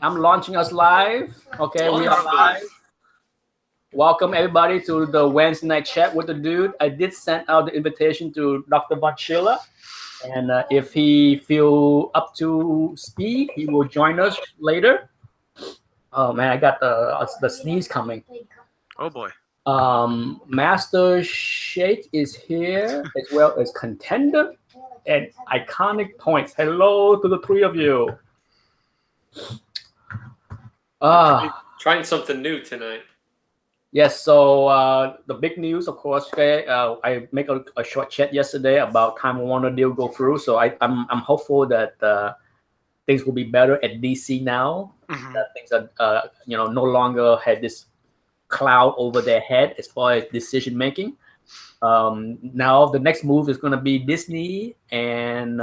I'm launching us live. Okay, we are live. Welcome everybody to the Wednesday night chat with the dude. I did send out the invitation to Dr. Bachilla, and if he feel up to speed, he will join us later. Oh man, I got the sneeze coming. Oh boy. Master Shake is here as well as Contender and Iconic Points. Hello to the three of you. Trying something new tonight. Yes, so the big news, of course, okay, I make a short chat yesterday about Time Warner deal go through. So I'm hopeful that things will be better at DC now. Mhm. That things are no longer had this cloud over their head as far as decision making. Now the next move is going to be Disney and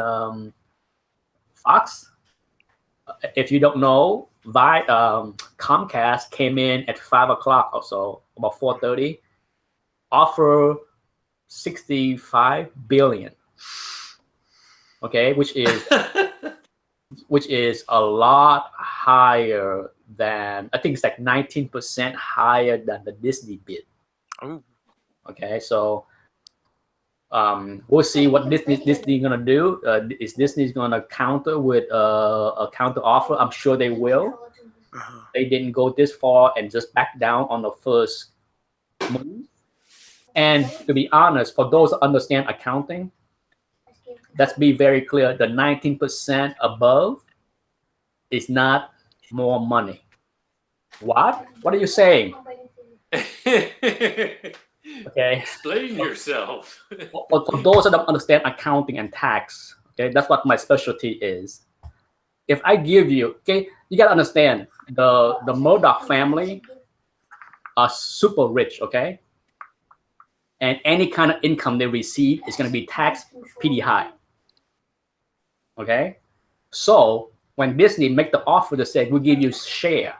Fox. If you don't know, Comcast came in at 5 o'clock or so, about 4:30, offer 65 billion. Okay, which is a lot higher than, I think it's like 19% higher than the Disney bid. Oh. Okay, so we'll see what Disney gonna do. Is Disney's gonna counter with a counter offer? I'm sure they will. They didn't go this far and just back down on the first move. And to be honest, for those who understand accounting, let's be very clear: the 19% above is not more money. What? What are you saying? Okay. Explain yourself. For those that don't understand accounting and tax, okay, that's what my specialty is. If I give you, okay, you gotta understand the Murdoch family are super rich, okay, and any kind of income they receive is gonna be taxed pretty high, okay. So when Disney make the offer to say we give you share,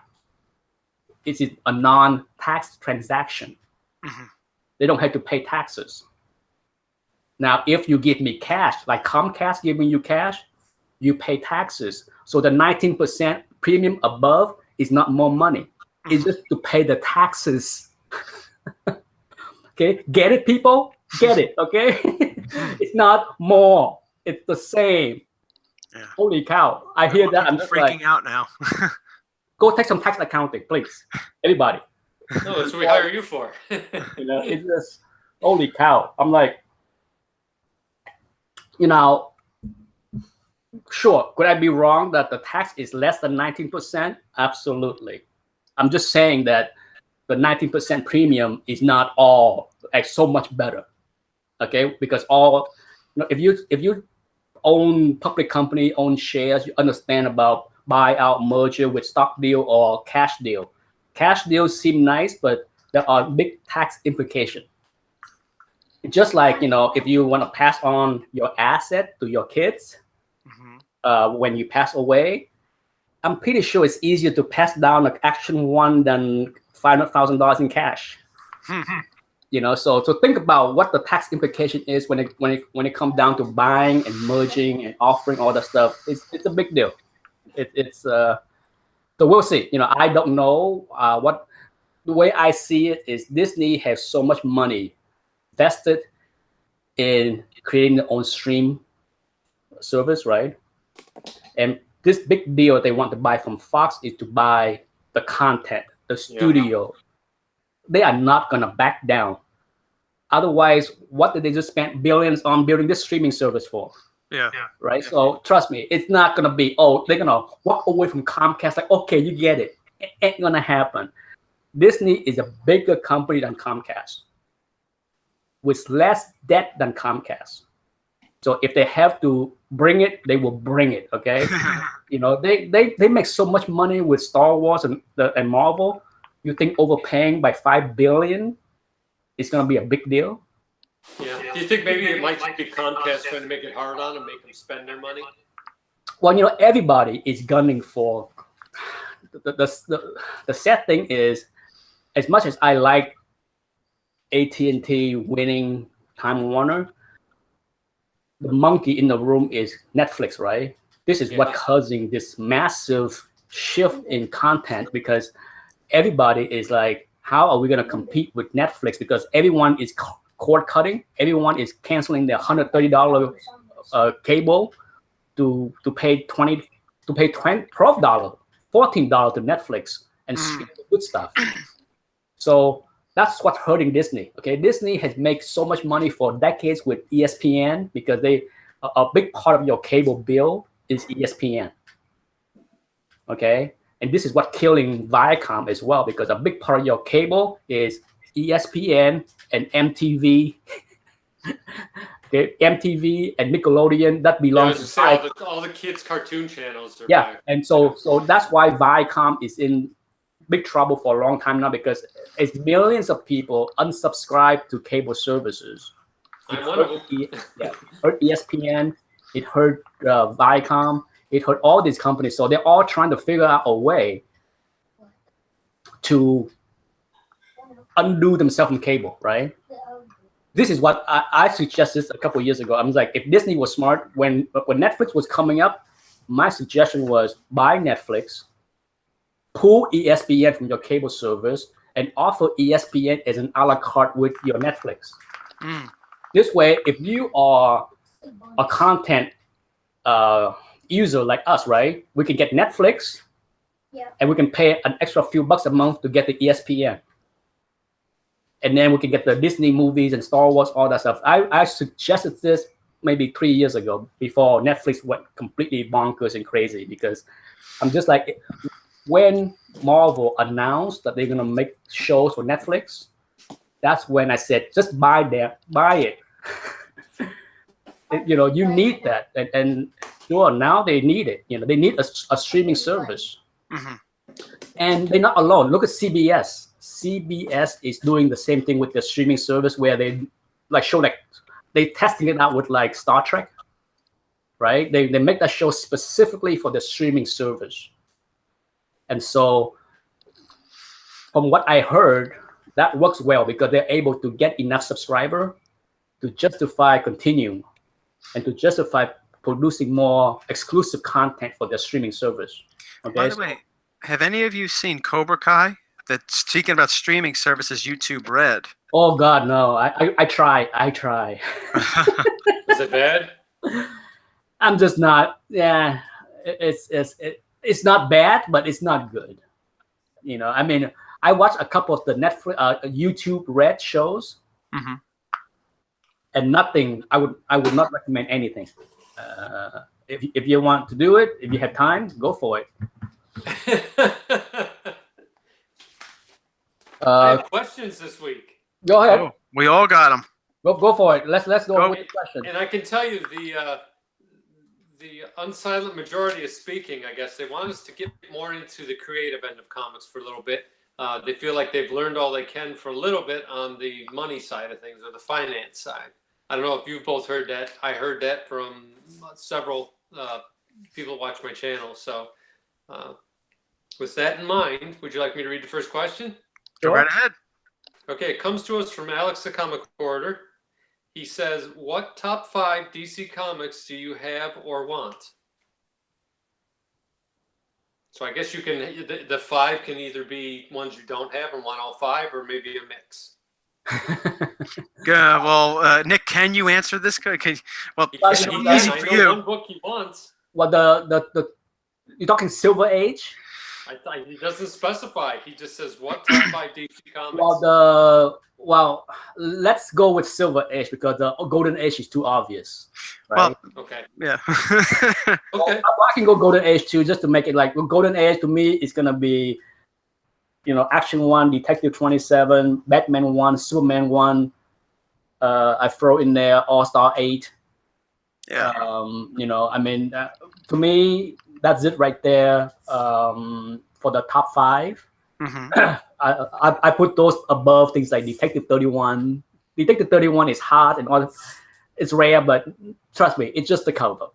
it is a non-tax transaction. Mhm. They don't have to pay taxes. Now, if you give me cash, like Comcast giving you cash, you pay taxes. So the 19% premium above is not more money. It's just to pay the taxes. Okay, get it, people? Get it, okay? It's not more. It's the same. Yeah. Holy cow. I hear that. I'm just freaking like, out now. go take some tax accounting, please. Everybody. No, that's what we hire you for. It's just, holy cow. I'm like, sure, could I be wrong that the tax is less than 19%? Absolutely. I'm just saying that the 19% premium is not all like so much better. Okay, because if you own public company, own shares, you understand about buyout, merger with stock deal or cash deal. Cash deals seem nice, but there are big tax implications. Just like if you want to pass on your asset to your kids, when you pass away, I'm pretty sure it's easier to pass down an Action One than $500,000 in cash. So think about what the tax implication is when it comes down to buying and merging and offering all that stuff. It's a big deal. So we'll see. I don't know what the way I see it is. Disney has so much money vested in creating their own stream service, right? And this big deal they want to buy from Fox is to buy the content, the studio. They are not gonna back down. Otherwise, what did they just spend billions on building this streaming service for? Yeah. Right. So trust me, it's not gonna be, they're gonna walk away from Comcast like, okay, you get it. It ain't gonna happen. Disney is a bigger company than Comcast, with less debt than Comcast. So if they have to bring it, they will bring it. Okay. They make so much money with Star Wars and Marvel. You think overpaying by $5 billion is gonna be a big deal? Yeah. Do you think maybe it might be Comcast trying to make it hard on them, make them spend their money? Well, everybody is gunning for. The sad thing is, as much as I like AT&T winning Time Warner, the monkey in the room is Netflix, right? This is what causing this massive shift in content because everybody is like, how are we going to compete with Netflix? Because everyone is cord cutting. Everyone is canceling their $130 cable to pay $12, $14 to Netflix and stream the good stuff. So that's what's hurting Disney. Okay, Disney has made so much money for decades with ESPN because a big part of your cable bill is ESPN. Okay, and this is what killing Viacom as well because a big part of your cable is ESPN and MTV. Okay, MTV and Nickelodeon that belongs to Viacom. All the kids' cartoon channels are back. And so that's why Viacom is in big trouble for a long time now because it's millions of people unsubscribe to cable services. I'm one of them. It hurt ESPN, it hurt Viacom, it hurt all these companies. So they're all trying to figure out a way to undo themselves from cable, right? This is what I suggested a couple of years ago. I was like, if Disney was smart, when Netflix was coming up, my suggestion was buy Netflix, pull ESPN from your cable service, and offer ESPN as an a la carte with your Netflix. This way, if you are a content user like us, right, we can get Netflix, and we can pay an extra few bucks a month to get the ESPN. And then we can get the Disney movies and Star Wars, all that stuff. I suggested this maybe 3 years ago before Netflix went completely bonkers and crazy because I'm just like, when Marvel announced that they're going to make shows for Netflix, that's when I said, just buy it. You need that. And sure, now they need it. They need a streaming service. And they're not alone. Look at CBS. CBS is doing the same thing with the streaming service where they they testing it out with like Star Trek, right? They make that show specifically for the streaming service. And so from what I heard, that works well because they're able to get enough subscriber to justify continuing and to justify producing more exclusive content for their streaming service. Okay? By the way, have any of you seen Cobra Kai? That's speaking about streaming services, YouTube Red. Oh God, no! I try. Is it bad? I'm just not. Yeah, it's not bad, but it's not good. I mean, I watched a couple of the Netflix, YouTube Red shows, and nothing. I would not recommend anything. If you want to do it, if you have time, go for it. I have questions this week. Go ahead. Oh, we all got them. Go for it. Let's go with the questions. And I can tell you the unsilent majority is speaking. I guess they want us to get more into the creative end of comics for a little bit. They feel like they've learned all they can for a little bit on the money side of things or the finance side. I don't know if you've both heard that. I heard that from several people who watch my channel. So with that in mind, would you like me to read the first question? Go right ahead. Okay, it comes to us from Alex the Comic Reporter. He says, what top 5 DC comics do you have or want? So I guess you can, the 5 can either be ones you don't have and want all 5, or maybe a mix. Well, Nick, can you answer this? Well, it's easy for you. One book he wants. Well, the you're talking Silver Age? He doesn't specify. He just says what top 5 DC comics. Well, let's go with Silver Age because the Golden Age is too obvious. Right? Well, okay. Yeah. Okay. I can go Golden Age too, just to make it like Golden Age to me is gonna be, Action 1, Detective 27, Batman 1, Superman 1. I throw in there All-Star 8. Yeah. I mean, to me, that's it right there for the top 5. I put those above things like Detective 31. Detective 31 is hard and all. It's rare, but trust me, it's just the cover.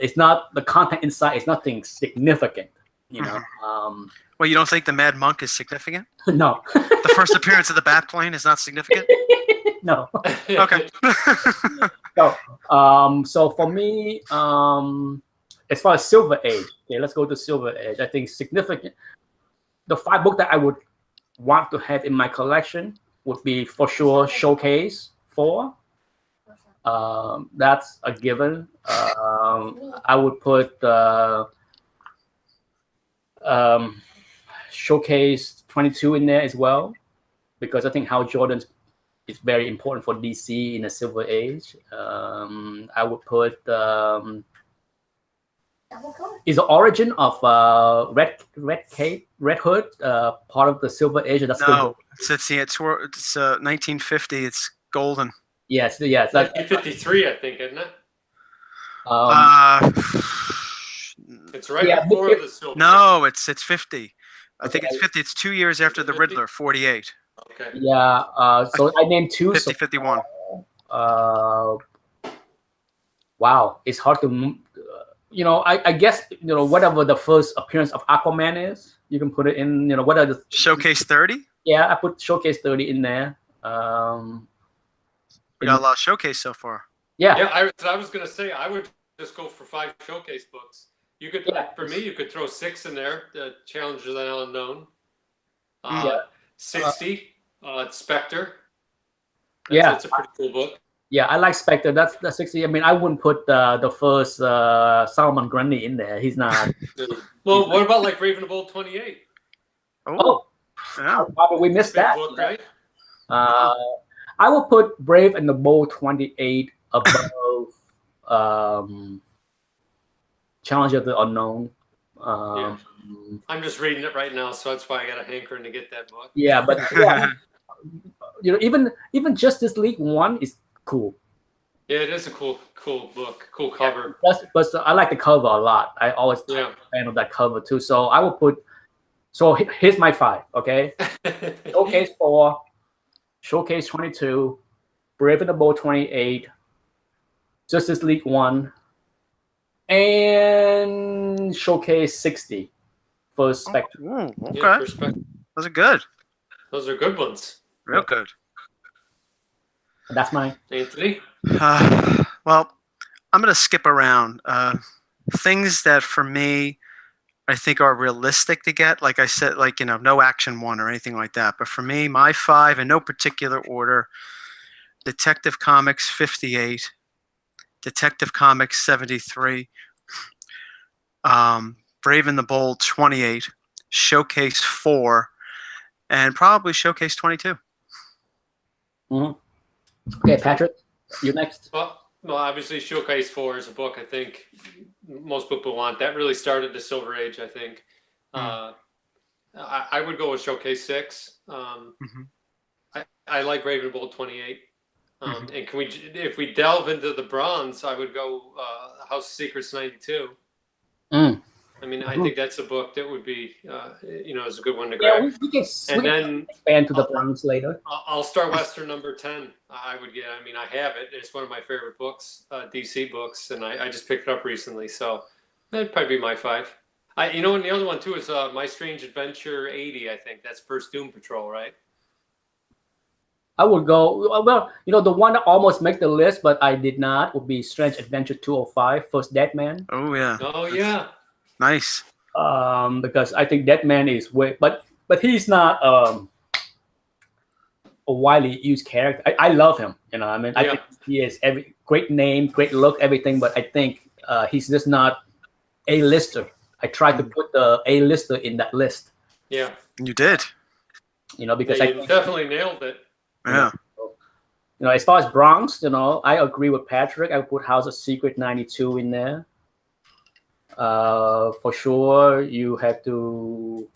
It's not the content inside. It's nothing significant. Well, you don't think the Mad Monk is significant? No. The first appearance of the Batplane is not significant? No. Okay. So for me, as far as Silver Age, okay, let's go to Silver Age. I think significant. The 5 books that I would want to have in my collection would be for sure Showcase 4. That's a given. I would put Showcase 22 in there as well, because I think Hal Jordan is very important for DC in the Silver Age. I would put is the origin of Red Hood part of the Silver Age? That's No, it's 1950. It's golden. yes. 1953, I think, isn't it? It's right yeah, before the Silver. No, it's 50. I think Okay. it's 50. It's 2 years after the 50? Riddler, 48. Okay. Yeah. So I named 2. 50, 51. Wow, it's hard to. I guess whatever the first appearance of Aquaman is, you can put it in. What are the Showcase 30. Yeah, I put Showcase 30 in there. We got a lot of Showcase so far. Yeah. Yeah, I was gonna say I would just go for 5 Showcase books. You could, Yeah. for me, you could throw 6 in there. The Challengers of the Unknown. Yeah. 60. Spectre. Yeah. It's a pretty cool book. Yeah, I like Spectre. That's 60. I mean, I wouldn't put the first Solomon Grundy in there. He's not. Well, what about like Raven the Bold 28? Oh, Yeah. how did we miss Big that? book, right? I will put Brave and the Bold 28 above Challenge of the Unknown. Yeah. I'm just reading it right now, so that's why I got a hankering to get that book. Yeah, but yeah, even Justice League 1 is cool. Yeah, it is a cool book, cool cover. But I like the cover a lot. I always Yeah. a fan of that cover too. So I will put. So here's my 5. Okay, Showcase 4, Showcase 22, Brave and the Bold 28, Justice League 1, and Showcase 60 for Spectre. Ooh, okay. Yeah, perspective. Those are good. Those are good ones. Real good. That's mine. Anthony? Well, I'm going to skip around. Things that for me, I think are realistic to get. Like I said, no Action 1 or anything like that. But for me, my 5 in no particular order: Detective Comics 58, Detective Comics 73, Brave and the Bold 28, Showcase 4, and probably Showcase 22. Mm-hmm. Okay, Patrick, you next. Well, obviously, Showcase 4 is a book I think most people want. That really started the Silver Age, I think. I would go with Showcase 6. I like Raven Bold 28. And if we delve into the bronze, I would go House of Secrets 92. I mean, I think that's a book that would be, is a good one to grab. Yeah, we can then expand to the bronze later. I'll start Western number 10. I would get. I mean, I have it. It's one of my favorite books, DC books, and I just picked it up recently. So that'd probably be my 5. And the other one too is My Strange Adventure 80. I think that's First Doom Patrol, right? I would go. Well, the one that almost made the list, but I did not, would be Strange Adventure 205, First Deadman. Oh yeah. Oh yeah. Nice. Because I think Deadman is way, but he's not a widely used character. I love him. I mean, I think he is every great name, great look, everything. But I think he's just not A-lister. I tried to put the A-lister in that list. Yeah. You did. Because you I think, definitely nailed it. Yeah. As far as bronze, I agree with Patrick. I would put House of Secret 92 in there. For sure, you have to.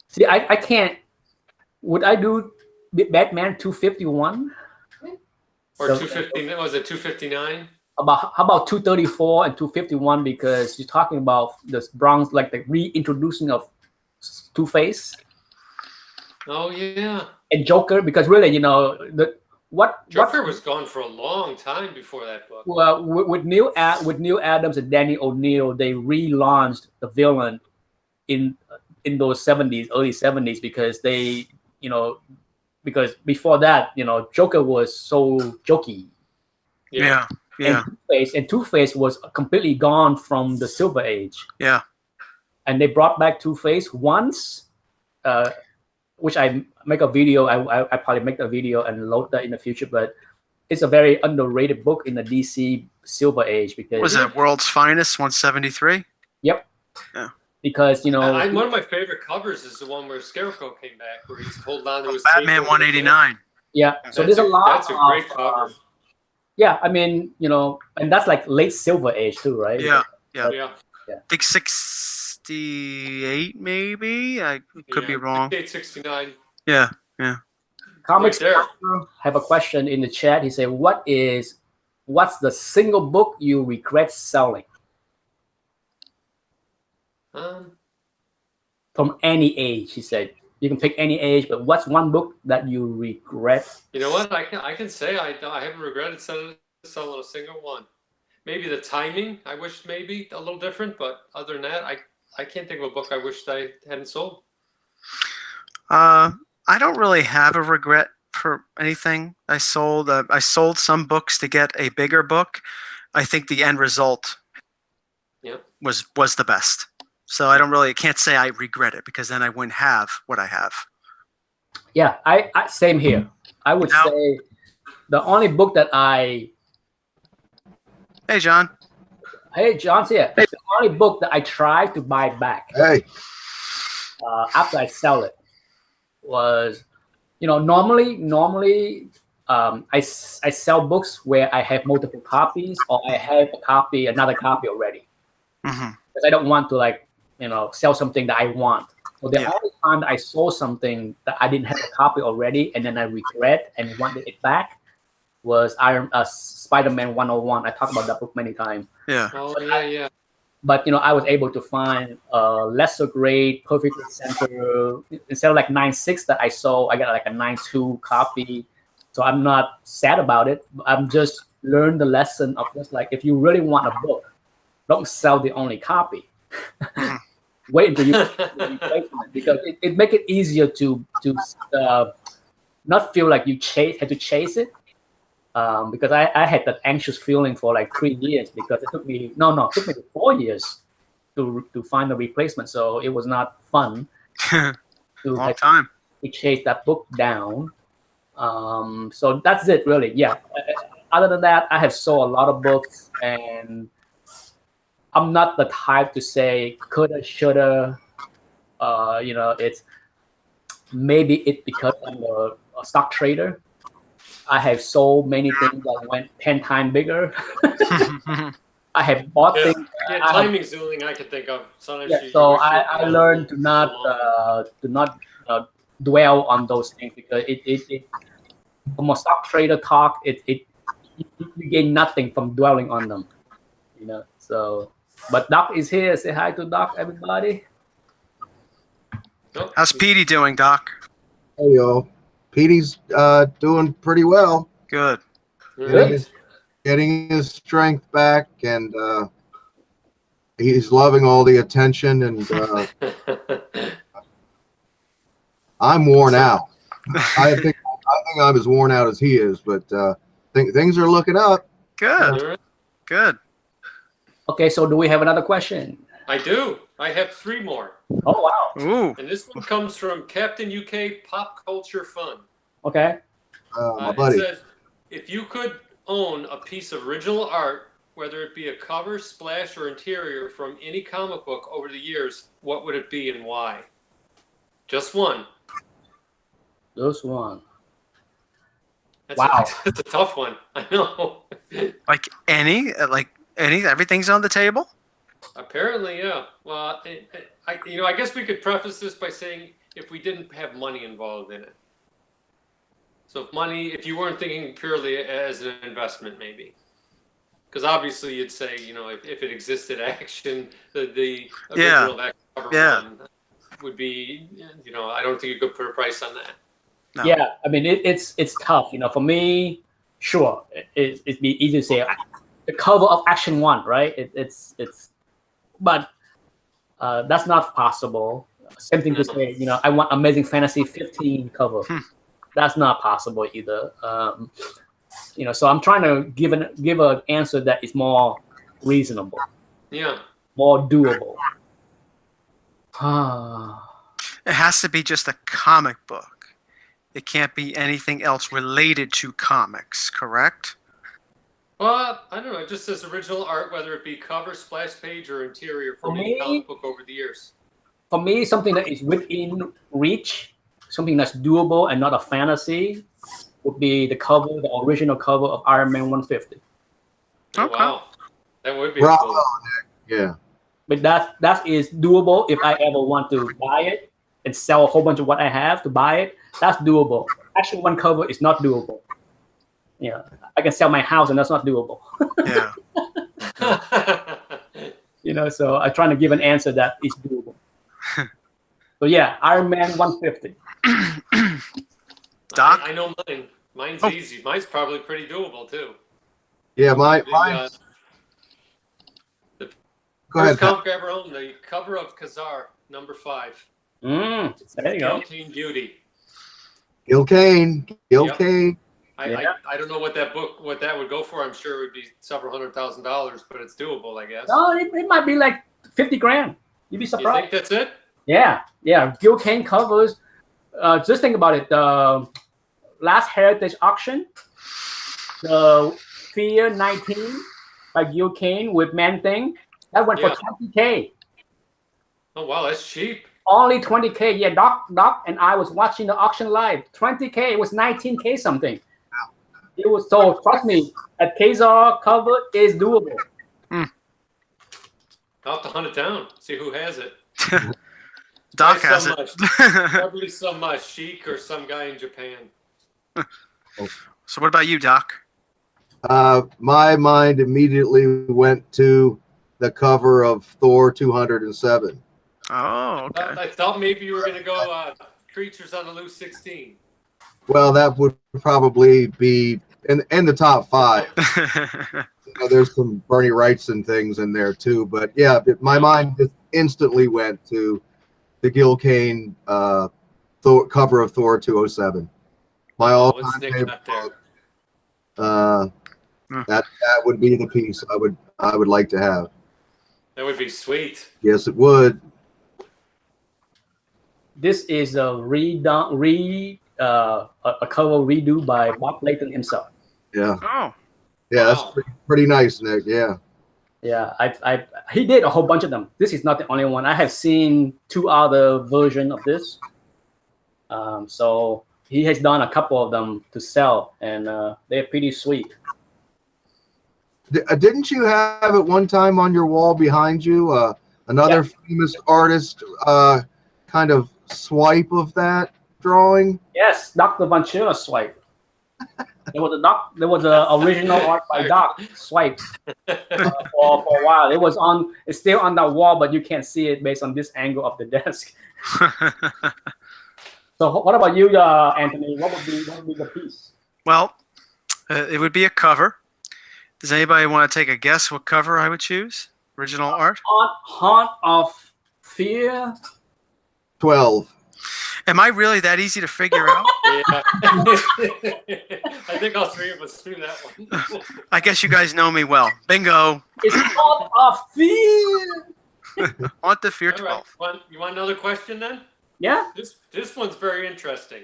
See, I can't. Would I do Batman 251? Or 250? Was it 259? How about 234 and 251? Because you're talking about this bronze, like the reintroducing of Two-Face. Oh yeah. And Joker, because really, Joker was gone for a long time before that book. Well, with Neil Adams and Danny O'Neill, they relaunched the villain in those early 70s, because they, because before that, Joker was so jokey. Yeah. Yeah. And Two-Face was completely gone from the Silver Age. Yeah. And they brought back Two-Face once, which I make a video. I probably make a video and load that in the future, but it's a very underrated book in the DC Silver Age because Was it World's Finest 173? Yep. Yeah. Because one of my favorite covers is the one where Scarecrow came back, where he's holding on to his Batman 189. Yeah. So there's a lot. That's a great cover. Yeah, I mean, and that's like late Silver Age too, right? Yeah. Yeah. I think 68 maybe. I could be wrong. 68, 69. Yeah. Comics Right there. Master have a question in the chat. He said, "What's the single book you regret selling from any age?" He said, "You can pick any age, but what's one book that you regret?" You know what? I can say I haven't regretted selling a single one. Maybe the timing, I wish maybe a little different, but other than that, I can't think of a book I wished I hadn't sold. I don't really have a regret for anything I sold. I sold some books to get a bigger book. I think the end result was the best. So I can't say I regret it because then I wouldn't have what I have. Yeah, I same here. I would say the only book that Hey, John. Hey, John's here. Hey. The only book that I tried to buy back after I sell it was, normally I sell books where I have multiple copies or I have another copy already. Because I don't want to sell something that I want. So the only time that I sold something that I didn't have a copy already and then I regret and wanted it back was Spider-Man 101. I talked about that book many times. Yeah. Oh, yeah. But I was able to find a lesser grade, perfectly centered. Instead of like 9.6 that I sold, I got like a 9.2 copy. So I'm not sad about it. I'm just learned the lesson of just like if you really want a book, don't sell the only copy. Wait until you get the replacement because it make it easier to not feel like you had to chase it. Because I had that anxious feeling for like 3 years because it took me 4 years to find a replacement. So it was not fun Long time to chase that book down. So that's it really. Yeah. Other than that, I have sold a lot of books and I'm not the type to say coulda, shoulda. It's maybe it because I'm a stock trader. I have sold many things that went 10 times bigger. I have bought things. Yeah, timing's the only thing I can think of. Sometimes so I learned to not dwell on those things because it from a stock trader talk, you gain nothing from dwelling on them. So but Doc is here. Say hi to Doc, everybody. How's Petey doing, Doc? Hey, y'all. Petey's doing pretty well. Good. Getting his strength back, and he's loving all the attention. And I'm worn out. I think I'm as worn out as he is, but things are looking up. Good. Good. Okay, so do we have another question? I do. I have 3 more. Oh wow! Ooh. And this one comes from Captain UK Pop Culture Fun. Okay. My buddy. It says, if you could own a piece of original art, whether it be a cover, splash, or interior from any comic book over the years, what would it be and why? Just one. Just one. That's a tough one. I know. Like everything's on the table? Apparently, yeah. Well, I guess we could preface this by saying if we didn't have money involved in it. So if you weren't thinking purely as an investment, maybe. Because obviously you'd say, if it existed action, the original action cover one would be, I don't think you could put a price on that. No. Yeah, I mean, it's tough. For me, sure, it'd be easy to say the cover of Action 1, right? But that's not possible. Same thing to say, I want Amazing Fantasy 15 cover. That's not possible either. So I'm trying to give an answer that is more reasonable, Yeah. more doable. Ah. It has to be just a comic book. It can't be anything else related to comics, correct? Well, I don't know. Just as original art, whether it be cover, splash page, or interior For from any me- comic book over the years. For me, something that is within reach, something that's doable and not a fantasy, would be the original cover of Iron Man 150. Oh, Okay. wow. That would be Bravo, cool. Yeah. But that is doable if I ever want to buy it and sell a whole bunch of what I have to buy it. That's doable. Actually, one cover is not doable. I can sell my house and that's not doable. Yeah. So I'm trying to give an answer that is doable. So yeah, Iron Man 150. Doc? I know mine. Mine's Oh. easy. Mine's probably pretty doable too. Yeah, The, go first ahead, Pat. comic I ever owned, the cover of Kazar, number 5. There you go. Guillotine Beauty. Gil Kane. Gil Yep. Kane. Yeah. I don't know what that would go for. I'm sure it would be several $100,000, but it's doable, I guess. No, it might be like 50 grand. You'd be You surprised. think that's it? Yeah. Gil Kane covers. Just think about it. Last Heritage auction, the Fear 19 by Gil Kane with Man Thing, that went for Yeah. 20K. Oh wow, that's cheap. Only 20K. Yeah, Doc and I was watching the auction live. 20K. It was 19K something. It was so. Trust me, a Kazar cover is doable. I'll have to hunt it down. See who has it. Doc Probably has some, it. Probably some sheik or some guy in Japan. So what about you, Doc? My mind immediately went to the cover of Thor 207. Oh, okay. I thought maybe you were going to go Creatures on the Loose 16. Well, that would probably be in the top 5. There's some Bernie Wrightson things in there too, but yeah, my mind just instantly went to the Gil Kane cover of Thor 207. My all-time What's Nick favorite got there? book. That would be the piece I would like to have. That would be sweet. Yes, it would. This is a a cover redo by Bob Layton himself. Yeah, Oh, yeah, Wow. that's pretty nice, Nick. Yeah. Yeah, he did a whole bunch of them. This is not the only one. I have seen 2 other versions of this. So he has done a couple of them to sell, and they're pretty sweet. Didn't you have at one time on your wall behind you another famous artist kind of swipe of that drawing? Yes, Dr. Von Schiller swipe. There was a original art by Doc swipe for a while. It's still on that wall, but you can't see it based on this angle of the desk. So what about you, Anthony? What would be the piece? well, it would be a cover. Does anybody want to take a guess what cover I would choose? Original art? Haunt of Fear. 12. Am I really that easy to figure out? Yeah. I think all 3 of us knew that one. I guess you guys know me well. Bingo. It's Haunt of Fear. Haunt the Fear All right. 12. You want another question then? Yeah. This one's very interesting,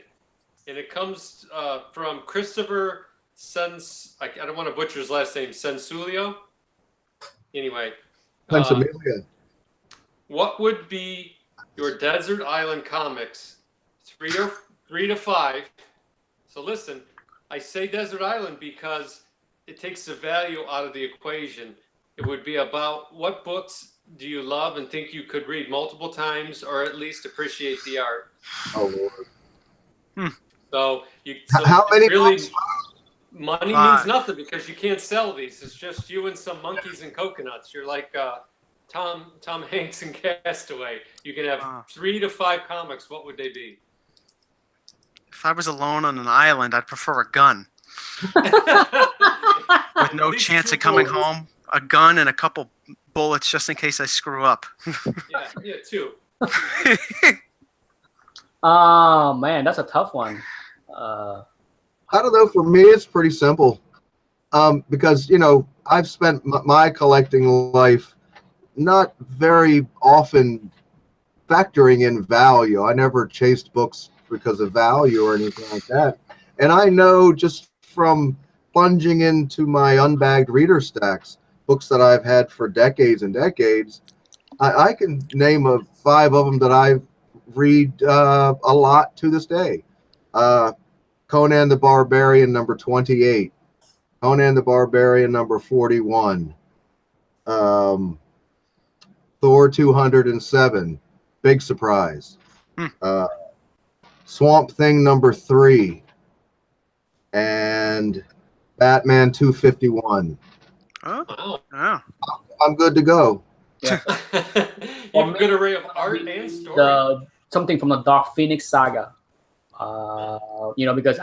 and it comes from Christopher I don't want to butcher his last name. Sensulio. Anyway, Pennsylvania. what would be your Desert Island comics? 3 to 5. So listen, I say Desert Island because it takes the value out of the equation. It would be about what books do you love and think you could read multiple times, or at least appreciate the art. Oh Lord. So How many really books? money 5. means nothing because you can't sell these. It's just you and some monkeys and coconuts. You're like Tom Hanks and Castaway. You can have 3 to 5 comics. What would they be? If I was alone on an island, I'd prefer a gun. With no At least chance 2 of coming bullets. home. A gun and a couple bullets just in case I screw up. Yeah, 2. Oh man, that's a tough one. I don't know. For me, it's pretty simple. Because I've spent my collecting life not very often factoring in value. I never chased books because of value or anything like that. And I know just from plunging into my unbagged reader stacks, books that I've had for decades and decades, I can name 5 of them that I read a lot to this day. Conan the Barbarian, number 28. Conan the Barbarian, number 41. Thor 207. Big surprise. Hmm. Swamp Thing, number 3. And Batman 251. Oh, Wow. yeah. I'm good to go. You have a good array of art and story. Something from the Dark Phoenix saga. Because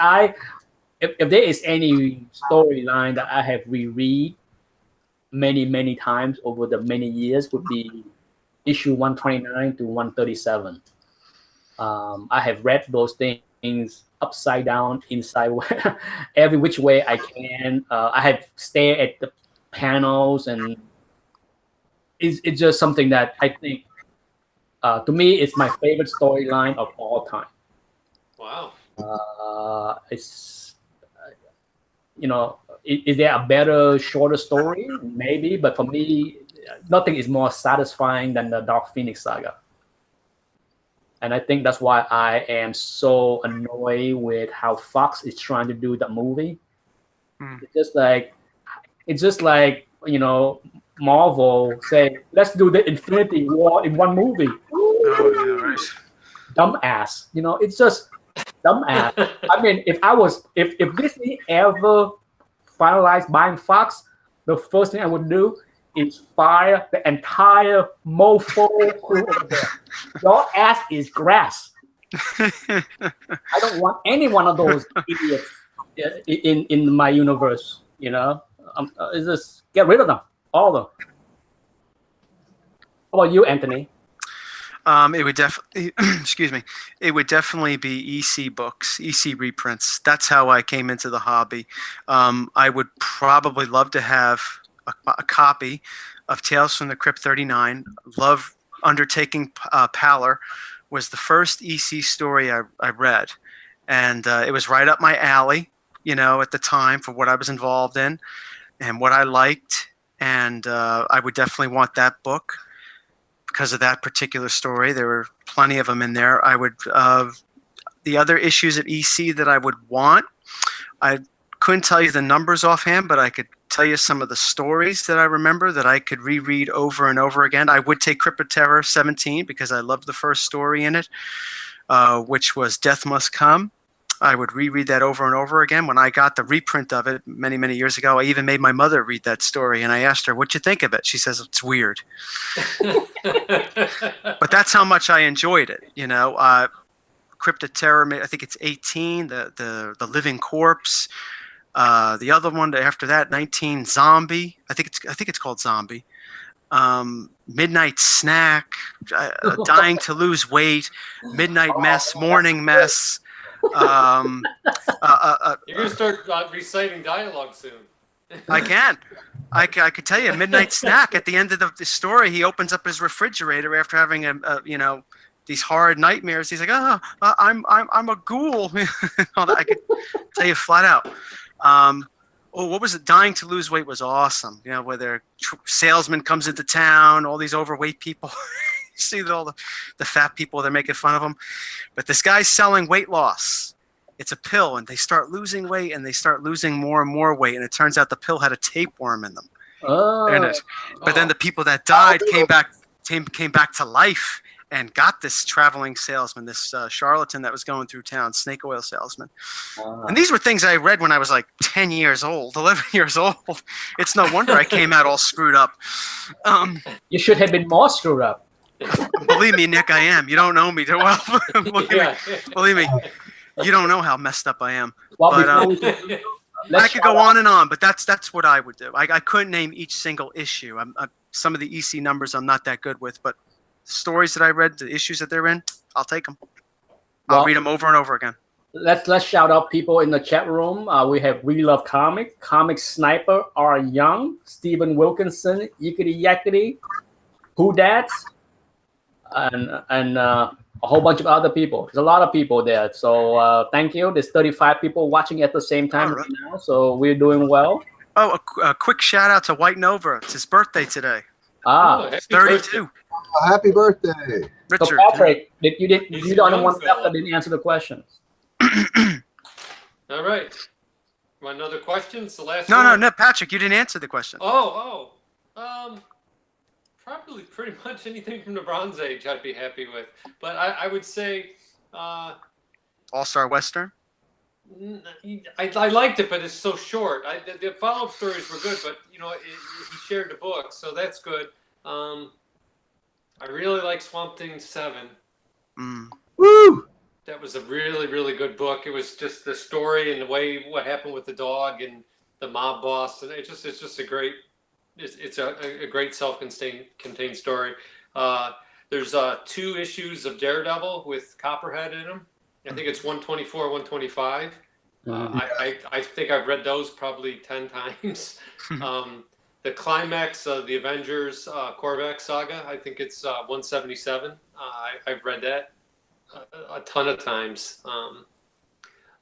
if there is any storyline that I have reread many times over the many years, would be issue 129 to 137. I have read those things upside down, inside, every which way I can. I have stared at the panels, and it's just something that I think, to me, it's my favorite storyline of all time. Wow. It's is there a better, shorter story? Maybe, but for me, nothing is more satisfying than the Dark Phoenix saga. And I think that's why I am so annoyed with how Fox is trying to do the movie. Hmm. It's just like Marvel say, let's do the Infinity War in one movie. Oh, yeah, right. Dumbass. It's just dumbass. I mean, if Disney ever finalized buying Fox, the first thing I would do is fire the entire mofo crew over there. Your ass is grass. I don't want any one of those idiots in my universe. It's just get rid of them, all of them. How about you, Anthony? It would definitely, excuse me, it would definitely be EC books, EC reprints. That's how I came into the hobby. I would probably love to have a copy of Tales from the Crypt 39. Love Undertaking Pallor was the first EC story I read. And it was right up my alley, at the time for what I was involved in and what I liked. And I would definitely want that book. Because of that particular story, there were plenty of them in there. I would the other issues of EC that I would want. I couldn't tell you the numbers offhand, but I could tell you some of the stories that I remember that I could reread over and over again. I would take Crypt of Terror 17 because I loved the first story in it, which was Death Must Come. I would reread that over and over again. When I got the reprint of it many years ago, I even made my mother read that story, and I asked her, "What'd you think of it?" She says, "It's weird." But that's how much I enjoyed it. Crypt of Terror, I think it's 18, the Living Corpse. The other one after that, 19, Zombie. I think it's called Zombie. Midnight Snack, Dying to Lose Weight, Midnight Mess, Morning Mess. You're gonna start reciting dialogue soon. I can. I could tell you, Midnight Snack. At the end of the story, he opens up his refrigerator after having these horrid nightmares. He's like, I'm a ghoul. I could tell you flat out. What was it? Dying to Lose Weight was awesome. Where their salesman comes into town, all these overweight people. You see all the fat people, they're making fun of them. But this guy's selling weight loss. It's a pill, and they start losing weight, and they start losing more and more weight, and it turns out the pill had a tapeworm in them. But then the people that died came back to life and got this traveling salesman, this charlatan that was going through town, snake oil salesman. And these were things I read when I was like 10 years old, 11 years old. It's no wonder I came out all screwed up. You should have been more screwed up. Believe me, Nick, I am. You don't know me too well. Believe me, you don't know how messed up I am. Well, But, I could go on and on, but that's what I would do. I couldn't name each single issue. Some of the EC numbers I'm not that good with, but the stories that I read, the issues that they're in, I'll take them. I'll read them over and over again. let's shout out people in the chat room. We have We Love Comic, Comic Sniper, R. Young, Stephen Wilkinson, Yickety Yakety, Who Dats, and a whole bunch of other people. There's a lot of people there. So thank you. There's 35 people watching at the same time right now. So we're doing well. Oh, a quick shout out to White Nova. It's his birthday today. It's 32. Happy birthday, Richard. So Patrick, you're the only one left that didn't answer the questions. All right. Want another question? It's the last No, one. no, Patrick, you didn't answer the question. Probably pretty much anything from the Bronze Age I'd be happy with. But I would say All-Star Western? I liked it, but it's so short. The follow-up stories were good, but he shared the book, so that's good. I really like Swamp Thing 7. Woo! That was a really, really good book. It was just the story and the way what happened with the dog and the mob boss, and it's just a great. It's a great self-contained story. There's 2 issues of Daredevil with Copperhead in them. I think it's 124, 125. I think I've read those probably 10 times. The climax of the Avengers Korvac saga, I think it's 177. I've read that a ton of times.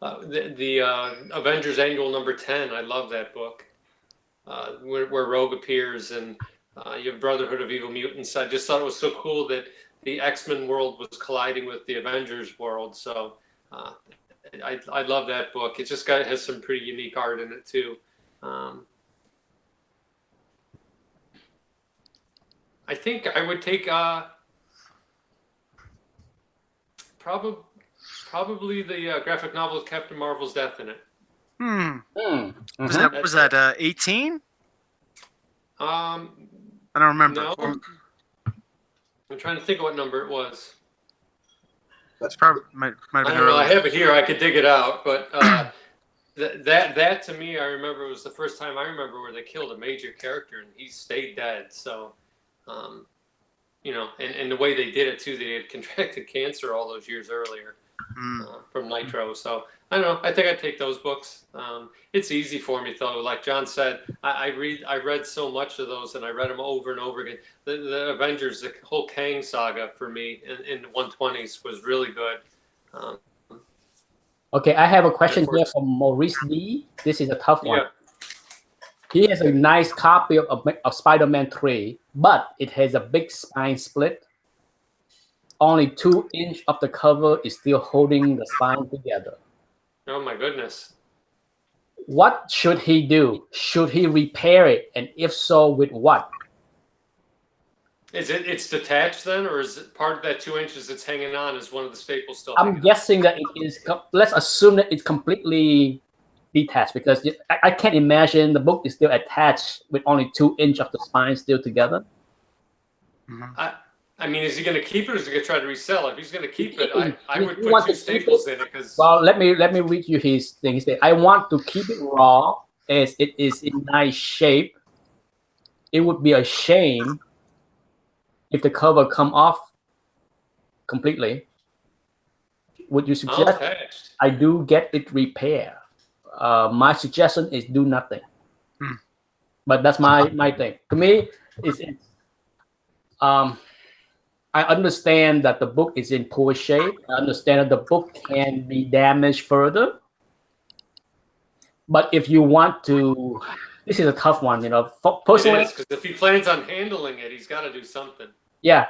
The Avengers Annual number 10, I love that book. Where Rogue appears and you have Brotherhood of Evil Mutants. I just thought it was so cool that the X-Men world was colliding with the Avengers world. So I love that book. It just has some pretty unique art in it too. I think I would take probably the graphic novel with Captain Marvel's death in it. Was that 18? I don't remember. No. I'm trying to think of what number it was. That's probably might have been I don't know. I early. have it here. I could dig it out, but that to me, I remember it was the first time I remember where they killed a major character and he stayed dead. So, and the way they did it too, they had contracted cancer all those years earlier from nitro. So I don't know. I think I'd take those books. It's easy for me though. Like John said, I read so much of those and I read them over and over again. The Avengers, the whole Kang saga for me in the 120s was really good. Okay, I have a question here from Maurice D. This is a tough one. Yeah. He has a nice copy of Spider-Man 3, but it has a big spine split. Only 2 inches of the cover is still holding the spine together. Oh my goodness. What should he do? Should he repair it? And if so, with what? It's detached then, or is it part of that 2 inches that's hanging on is one of the staples still? I'm guessing that it is. Let's assume that it's completely detached because I can't imagine the book is still attached with only 2 inches of the spine still together. I mean, is he going to keep it, or is he going to try to resell it? If he's going to keep it, I would you want put 2 to keep staples it? in it because. Well, let me read you his thing. He said, "I want to keep it raw as it is in nice shape. It would be a shame if the cover come off completely. Would you suggest I do get it repaired? My suggestion is do nothing. But that's my thing. To me, it's I understand that the book is in poor shape. I understand that the book can be damaged further. But if you want to, this is a tough one, Personally, it is, because if he plans on handling it, he's got to do something. Yeah.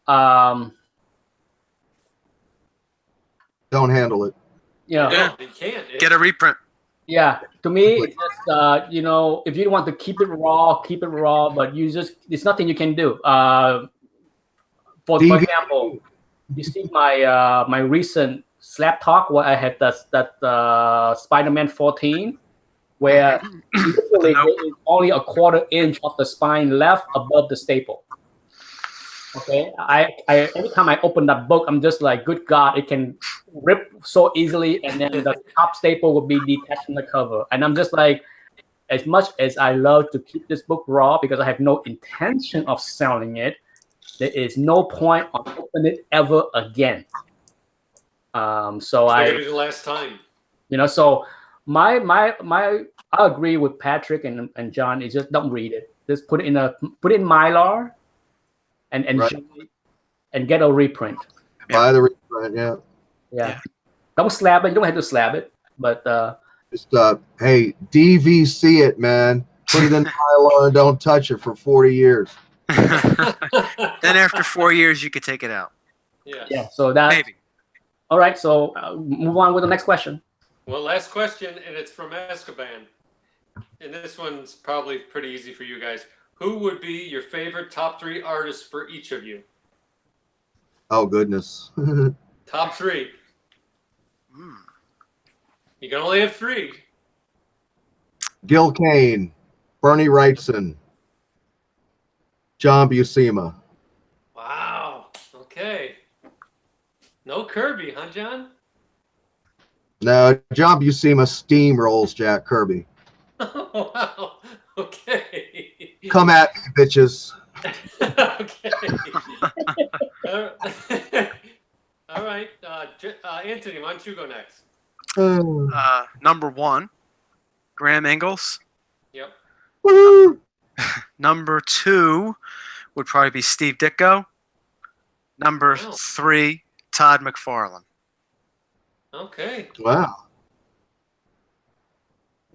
Don't handle it. No, he can't. Get a reprint. Yeah, to me, it's just, if you want to keep it raw, but it's nothing you can do. For example, you see my recent Slap Talk where I had that Spider-Man 14, where literally there is only a 1/4 inch of the spine left above the staple. Okay, I every time I open that book, I'm just like, good God, it can rip so easily, and then the top staple will be detached from the cover, and I'm just like, as much as I love to keep this book raw because I have no intention of selling it, there is no point on opening it ever again. So Like I, I did last time. so my I agree with Patrick and John. Is just don't read it. Just put it in Mylar and Right. and get a reprint. Buy the reprint, yeah. Yeah. Don't slab it. You don't have to slab it, but Just hey, DVC it, man. Put it in Mylar and don't touch it for 40 years. Then after 4 years, you could take it out. Yes. yeah. So that. Maybe. All right. So move on with the next question. Well, last question, and it's from Escoban. And this one's probably pretty easy for you guys. Who would be your favorite top 3 artists for each of you? Oh goodness. Top 3. Hmm. You can only have 3. Gil Kane, Bernie Wrightson, John Buscema. Wow. Okay. No Kirby, huh, John? No, John Buscema steamrolls Jack Kirby. Wow. Okay. Come at me, bitches. Okay. All right. Anthony, why don't you go next? Number 1, Graham Ingalls. Yep. Woo! Number 2 would probably be Steve Ditko. Number Wow. 3, Todd McFarlane. Okay. Wow.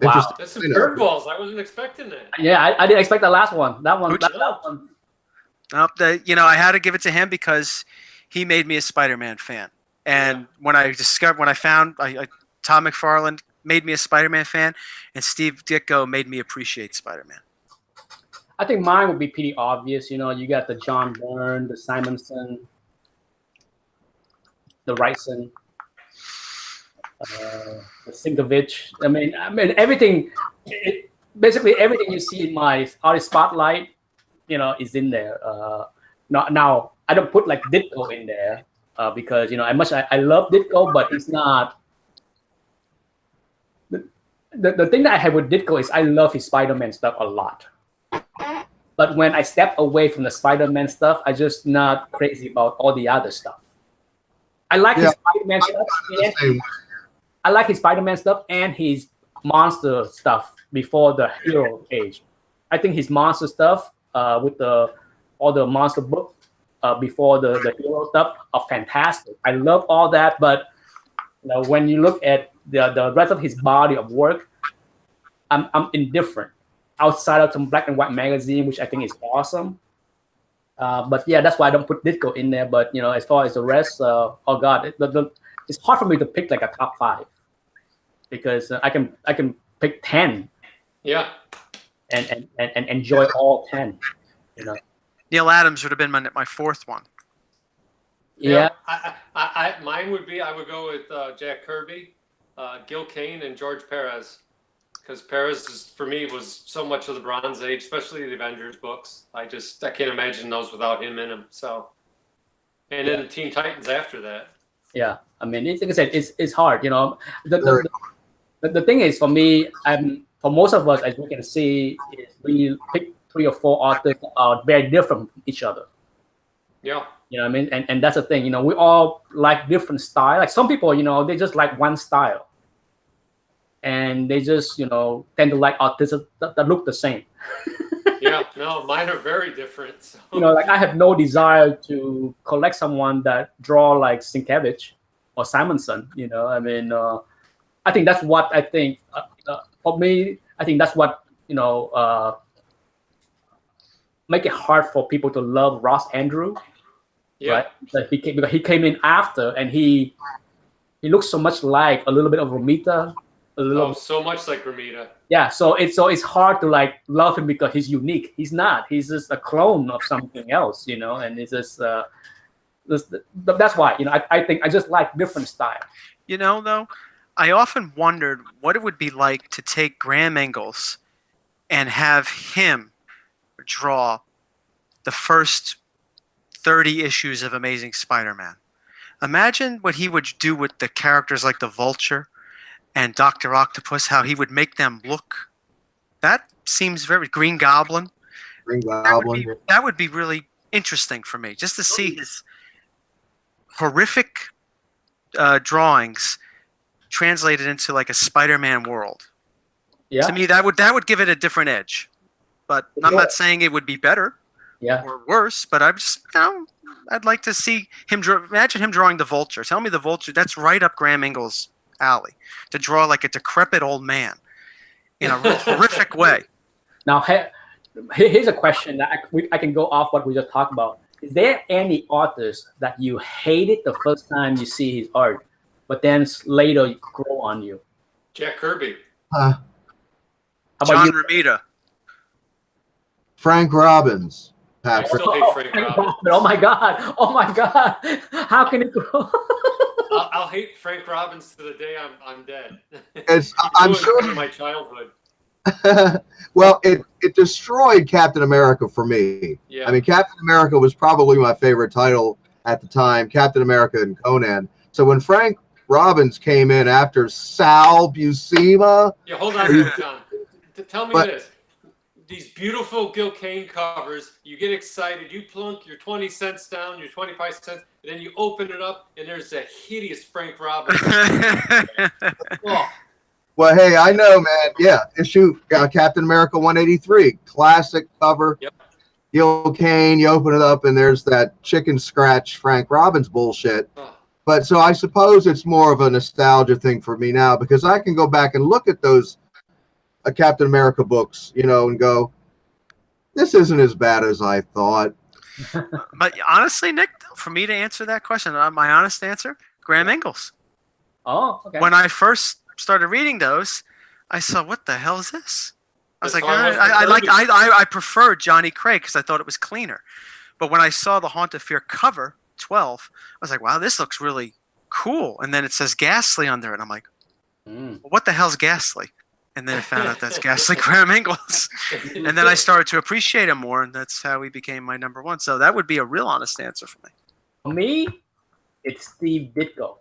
Wow. Interesting. That's some curveballs. I wasn't expecting that. Yeah, I didn't expect the last one. That one. Which- That one. I had to give it to him because he made me a Spider-Man fan. And when I found Todd McFarlane made me a Spider-Man fan, and Steve Ditko made me appreciate Spider-Man. I think mine would be pretty obvious. You got the John Byrne, the Simonson, the Wrightson, the Sinkovich. I mean everything. Basically everything you see in my artist spotlight, is in there. Now I don't put like Ditko in there because I love Ditko, but it's not. The thing that I have with Ditko is I love his Spider-Man stuff a lot. But when I step away from the Spider-Man stuff, I just not crazy about all the other stuff. I like his Spider-Man stuff. I like his Spider-Man stuff and his monster stuff before the hero age. I think his monster stuff with all the monster book before the hero stuff are fantastic. I love all that, but when you look at the rest of his body of work, I'm indifferent. Outside of some black and white magazine, which I think is awesome. But yeah, that's why I don't put Ditko in there. But as far as the rest, oh god, it's hard for me to pick like a top 5 because I can pick 10. Yeah. And enjoy all 10. Neil Adams would have been my 4th one. Yeah. Mine would be I would go with Jack Kirby, Gil Kane, and George Perez. Because Perez, for me, was so much of the Bronze Age, especially the Avengers books. I can't imagine those without him in them. So, and then the Teen Titans after that. Yeah, I mean, like I said, it's hard. The thing is, for me, for most of us, as we can see, is we pick 3 or 4 authors that are very different from each other. Yeah. You know what I mean? And that's the thing. We all like different style. Like some people, they just like one style. And they just, tend to like artists that look the same. Yeah, no, mine are very different. So. Like I have no desire to collect someone that draw like Sienkiewicz or Simonson. I mean, I think that's what I think. For me, I think that's what make it hard for people to love Ross Andrew. Yeah. Right? Because he came in after, and he looks so much like a little bit of Romita. So much like Ramita. Yeah, so it's hard to like love him because he's unique. He's not. He's just a clone of something else, and it's just that's why I think I just like different style. Though, I often wondered what it would be like to take Graham Ingalls and have him draw the first 30 issues of Amazing Spider-Man. Imagine what he would do with the characters like the Vulture and Dr. Octopus, how he would make them look. That seems very Green Goblin. That would be really interesting for me, just to see his horrific drawings translated into like a Spider-Man world. Yeah. To me, that would give it a different edge. But I'm not saying it would be better Yeah. or worse. But I'm just, I'd like to see him imagine him drawing the Vulture. Tell me the Vulture. That's right up Graham Ingles' alley, to draw like a decrepit old man in a real horrific way. Now, here's a question that I can go off what we just talked about. Is there any authors that you hated the first time you see his art, but then later grow on you? Jack Kirby. How about John you? Romita. Frank Robbins. I Patrick. still hate Frank Robbins. Oh my God! Oh my God! How can it grow? I'll hate Frank Robbins to the day I'm dead. I'm He sure. ruined my childhood. Well, it destroyed Captain America for me. Yeah. I mean, Captain America was probably my favorite title at the time, Captain America and Conan. So when Frank Robbins came in after Sal Buscema, Yeah, hold on there, John. Tell me But- this. These beautiful Gil Kane covers, you get excited, you plunk your 20 cents down, your 25 cents, and then you open it up, and there's a hideous Frank Robbins. Oh, well, hey, I know, man. Yeah, issue Captain America 183, classic cover. Yep. Gil Kane, you open it up, and there's that chicken scratch Frank Robbins bullshit. oh. But so I suppose it's more of a nostalgia thing for me now, because I can go back and look at those Captain America books, and go, this isn't as bad as I thought. But honestly, Nick, for me to answer that question, my honest answer, Graham Ingles. Oh, okay. When I first started reading those, I saw, what the hell is this? I was That's like, how I was I with like, Kirby. I preferred Johnny Craig because I thought it was cleaner. But when I saw the Haunt of Fear cover 12, I was like, wow, this looks really cool. And then it says Ghastly under it, and I'm like, Mm. what the hell's Ghastly? And then I found out that's Ghastly Graham Ingles. And then I started to appreciate him more, and that's how he became my number one. So that would be a real honest answer for me. For me, it's Steve Ditko.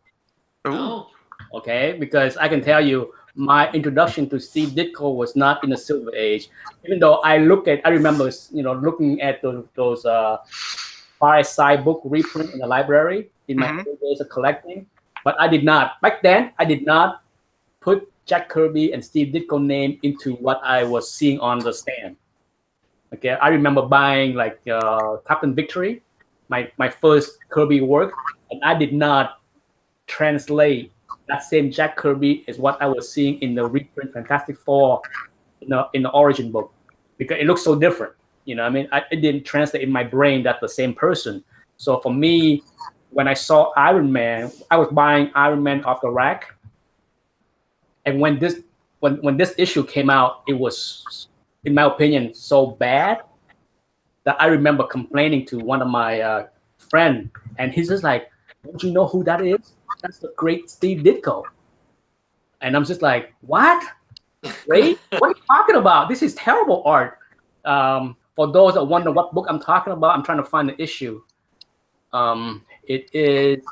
Ooh. No. Okay, because I can tell you, my introduction to Steve Ditko was not in the Silver Age. Even though I remember, looking at those Fireside book reprint in the library in my early days of collecting. But I did not back then. I did not put Jack Kirby and Steve Ditko name into what I was seeing on the stand. Okay, I remember buying like Captain Victory, my first Kirby work, and I did not translate that same Jack Kirby as what I was seeing in the reprint Fantastic Four, in the origin book, because it looks so different. I mean, I didn't translate in my brain that the same person. So for me, when I saw Iron Man, I was buying Iron Man off the rack. And when this issue came out, it was, in my opinion, so bad that I remember complaining to one of my friend, and he's just like, "Don't you know who that is? That's the great Steve Ditko." And I'm just like, "What? Wait, what are you talking about? This is terrible art." For those that wonder what book I'm talking about, I'm trying to find the issue. It is.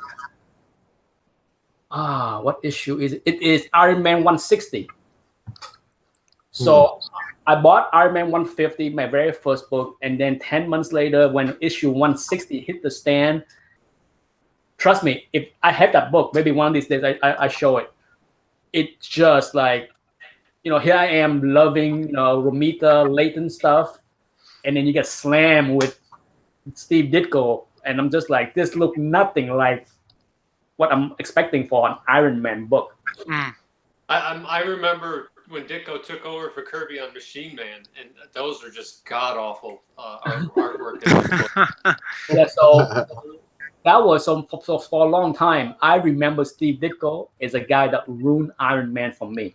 What issue is it? It is Iron Man 160. So I bought Iron Man 150, my very first book, and then 10 months later, when issue 160 hit the stand, trust me, if I have that book, maybe one of these days I show it. It's just like, here I am loving, Romita Layton stuff, and then you get slammed with Steve Ditko, and I'm just like, this look nothing like what I'm expecting for an Iron Man book. I remember when Ditko took over for Kirby on Machine Man, and those are just god awful artwork. In this book. Yeah, so that was for a long time. I remember Steve Ditko as a guy that ruined Iron Man for me.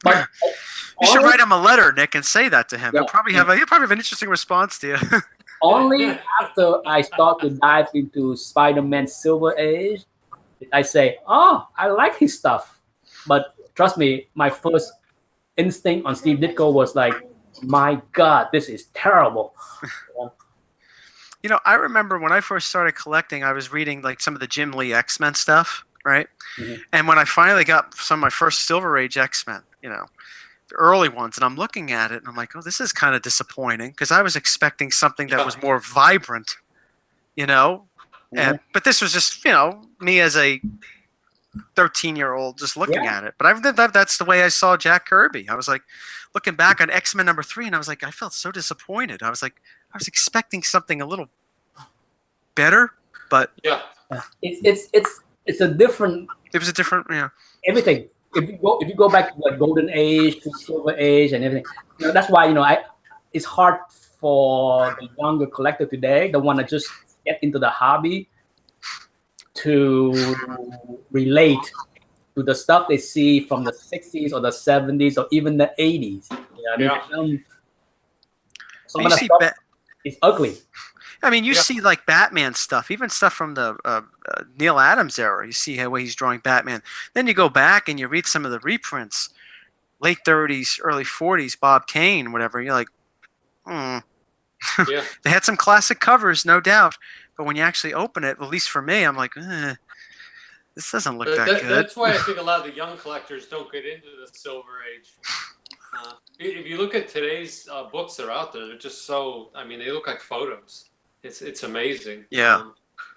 But You should write him a letter, Nick, and say that to him. Yeah. He'll probably have an interesting response to you. only after I start to dive into Spider-Man Silver Age, did I say, "Oh, I like his stuff." But trust me, my first instinct on Steve Ditko was like, "My God, this is terrible." I remember when I first started collecting, I was reading like some of the Jim Lee X-Men stuff, right? Mhm. And when I finally got some of my first Silver Age X-Men, the early ones, and I'm looking at it and I'm like, oh, this is kind of disappointing, because I was expecting something that was more vibrant, But this was just, me as a 13-year-old just looking Yeah. at it. But that's the way I saw Jack Kirby. I was like, looking back on X-Men #3, and I was like, I felt so disappointed. I was like, I was expecting something a little better, but Yeah. It's a different it was a different, everything. If you go back to the golden age, to silver age, and everything, that's why it's hard for the younger collector today, the one that just get into the hobby, to relate to the stuff they see from the 60s or the 70s or even the 80s. Yeah. Some You of the see stuff is ugly. I mean, you Yeah. see like Batman stuff, even stuff from the Neil Adams era. You see how he's drawing Batman. Then you go back and you read some of the reprints, late 30s, early 40s, Bob Kane, whatever. You're like, Yeah. They had some classic covers, no doubt. But when you actually open it, at least for me, I'm like, this doesn't look that good. That's why I think a lot of the young collectors don't get into the Silver Age. If you look at today's books that are out there, they're just so. I mean, they look like photos. It's amazing. Yeah.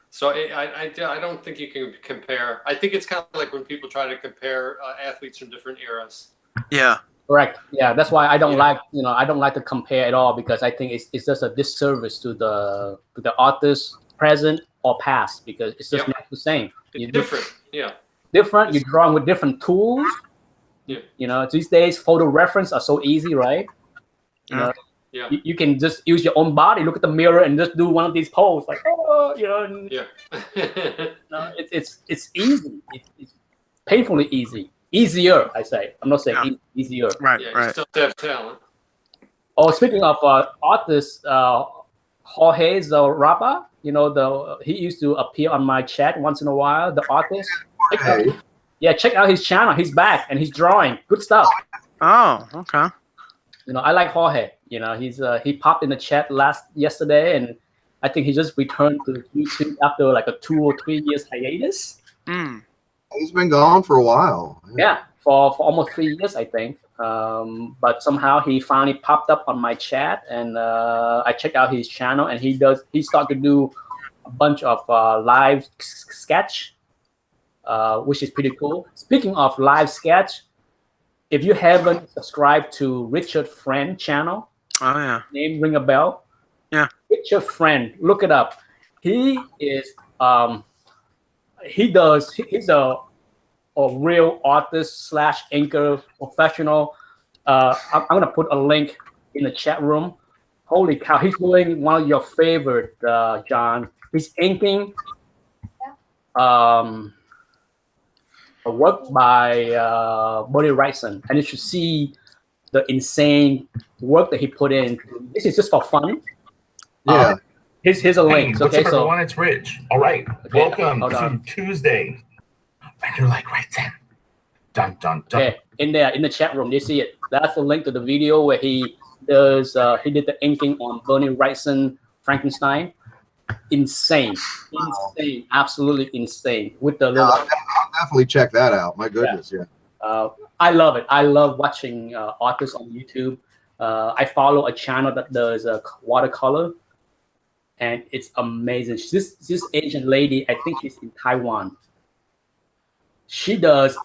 So I don't think you can compare. I think it's kind of like when people try to compare athletes from different eras. Yeah. Correct. Yeah, that's why I don't like I don't like to compare at all, because I think it's just a disservice to the artists present or past, because it's just not the same. It's different. Yeah. Different. You're drawing with different tools. Yeah. These days photo reference are so easy, right? Yeah. You can just use your own body, look at the mirror, and just do one of these poses, like Yeah. It's easy. It's painfully easy. Easier, I say. I'm not saying easier. Right. Yeah. You Right. still have talent. Oh, speaking of artists, Jorge Zarapa, he used to appear on my chat once in a while. The artist. Check out his channel. He's back and he's drawing good stuff. Oh, okay. I like Jorge. He popped in the chat yesterday, and I think he just returned to YouTube after like a 2 or 3 years hiatus. He's been gone for a while. Yeah, for almost 3 years, I think. But somehow he finally popped up on my chat, and I checked out his channel, and he started to do a bunch of live sketch, which is pretty cool. Speaking of live sketch, if you haven't subscribed to Richard Friend channel, name ring a bell. Yeah, Richard Friend, look it up. He is he's a real artist / inker professional. I'm gonna put a link in the chat room. Holy cow, he's doing one of your favorite, John. He's inking a work by Bernie Wrightson, and you should see the insane work that he put in. This is just for fun. Yeah. Here's a link. What's Okay, up, everyone? It's Rich. All right. Welcome to Tuesday. And you're like, right then. Dun, dun, dun. Okay, in the chat room, you see it. That's the link to the video where he did the inking on Bernie Wrightson Frankenstein. Insane, absolutely insane. With the little, I'll definitely check that out. My goodness, I love it. I love watching artists on YouTube. I follow a channel that does watercolor, and it's amazing. This Asian lady, I think she's in Taiwan. She does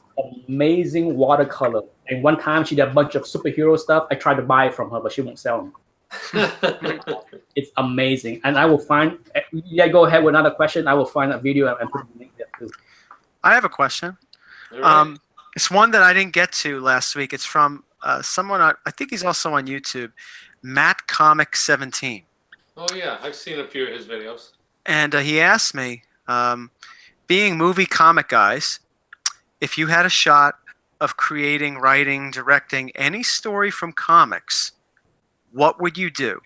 amazing watercolor. And one time she did a bunch of superhero stuff. I tried to buy it from her, but she won't sell them. It's amazing. And I will find, go ahead with another question. I will find a video and put the link there too. I have a question. Right. It's one that I didn't get to last week. It's from someone, I think he's also on YouTube, Matt Comic 17. Oh yeah, I've seen a few of his videos. And he asked me, being movie comic guys, if you had a shot of creating, writing, directing any story from comics, what would you do?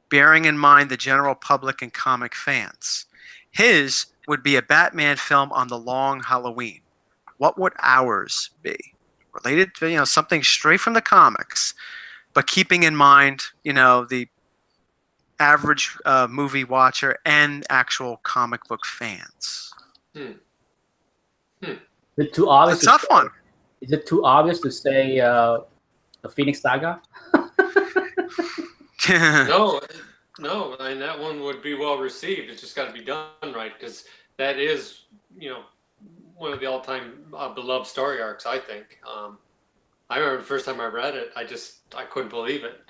Bearing in mind the general public and comic fans. His would be a Batman film on the long Halloween. What would ours be? Related to, something straight from the comics, but keeping in mind, the average movie watcher and actual comic book fans. Is it too obvious? It's a tough one. Is it too obvious to say the Phoenix Saga? No, No, and that one would be well received. It's just got to be done right, because that is, one of the all-time beloved story arcs, I think. I remember the first time I read it, I couldn't believe it.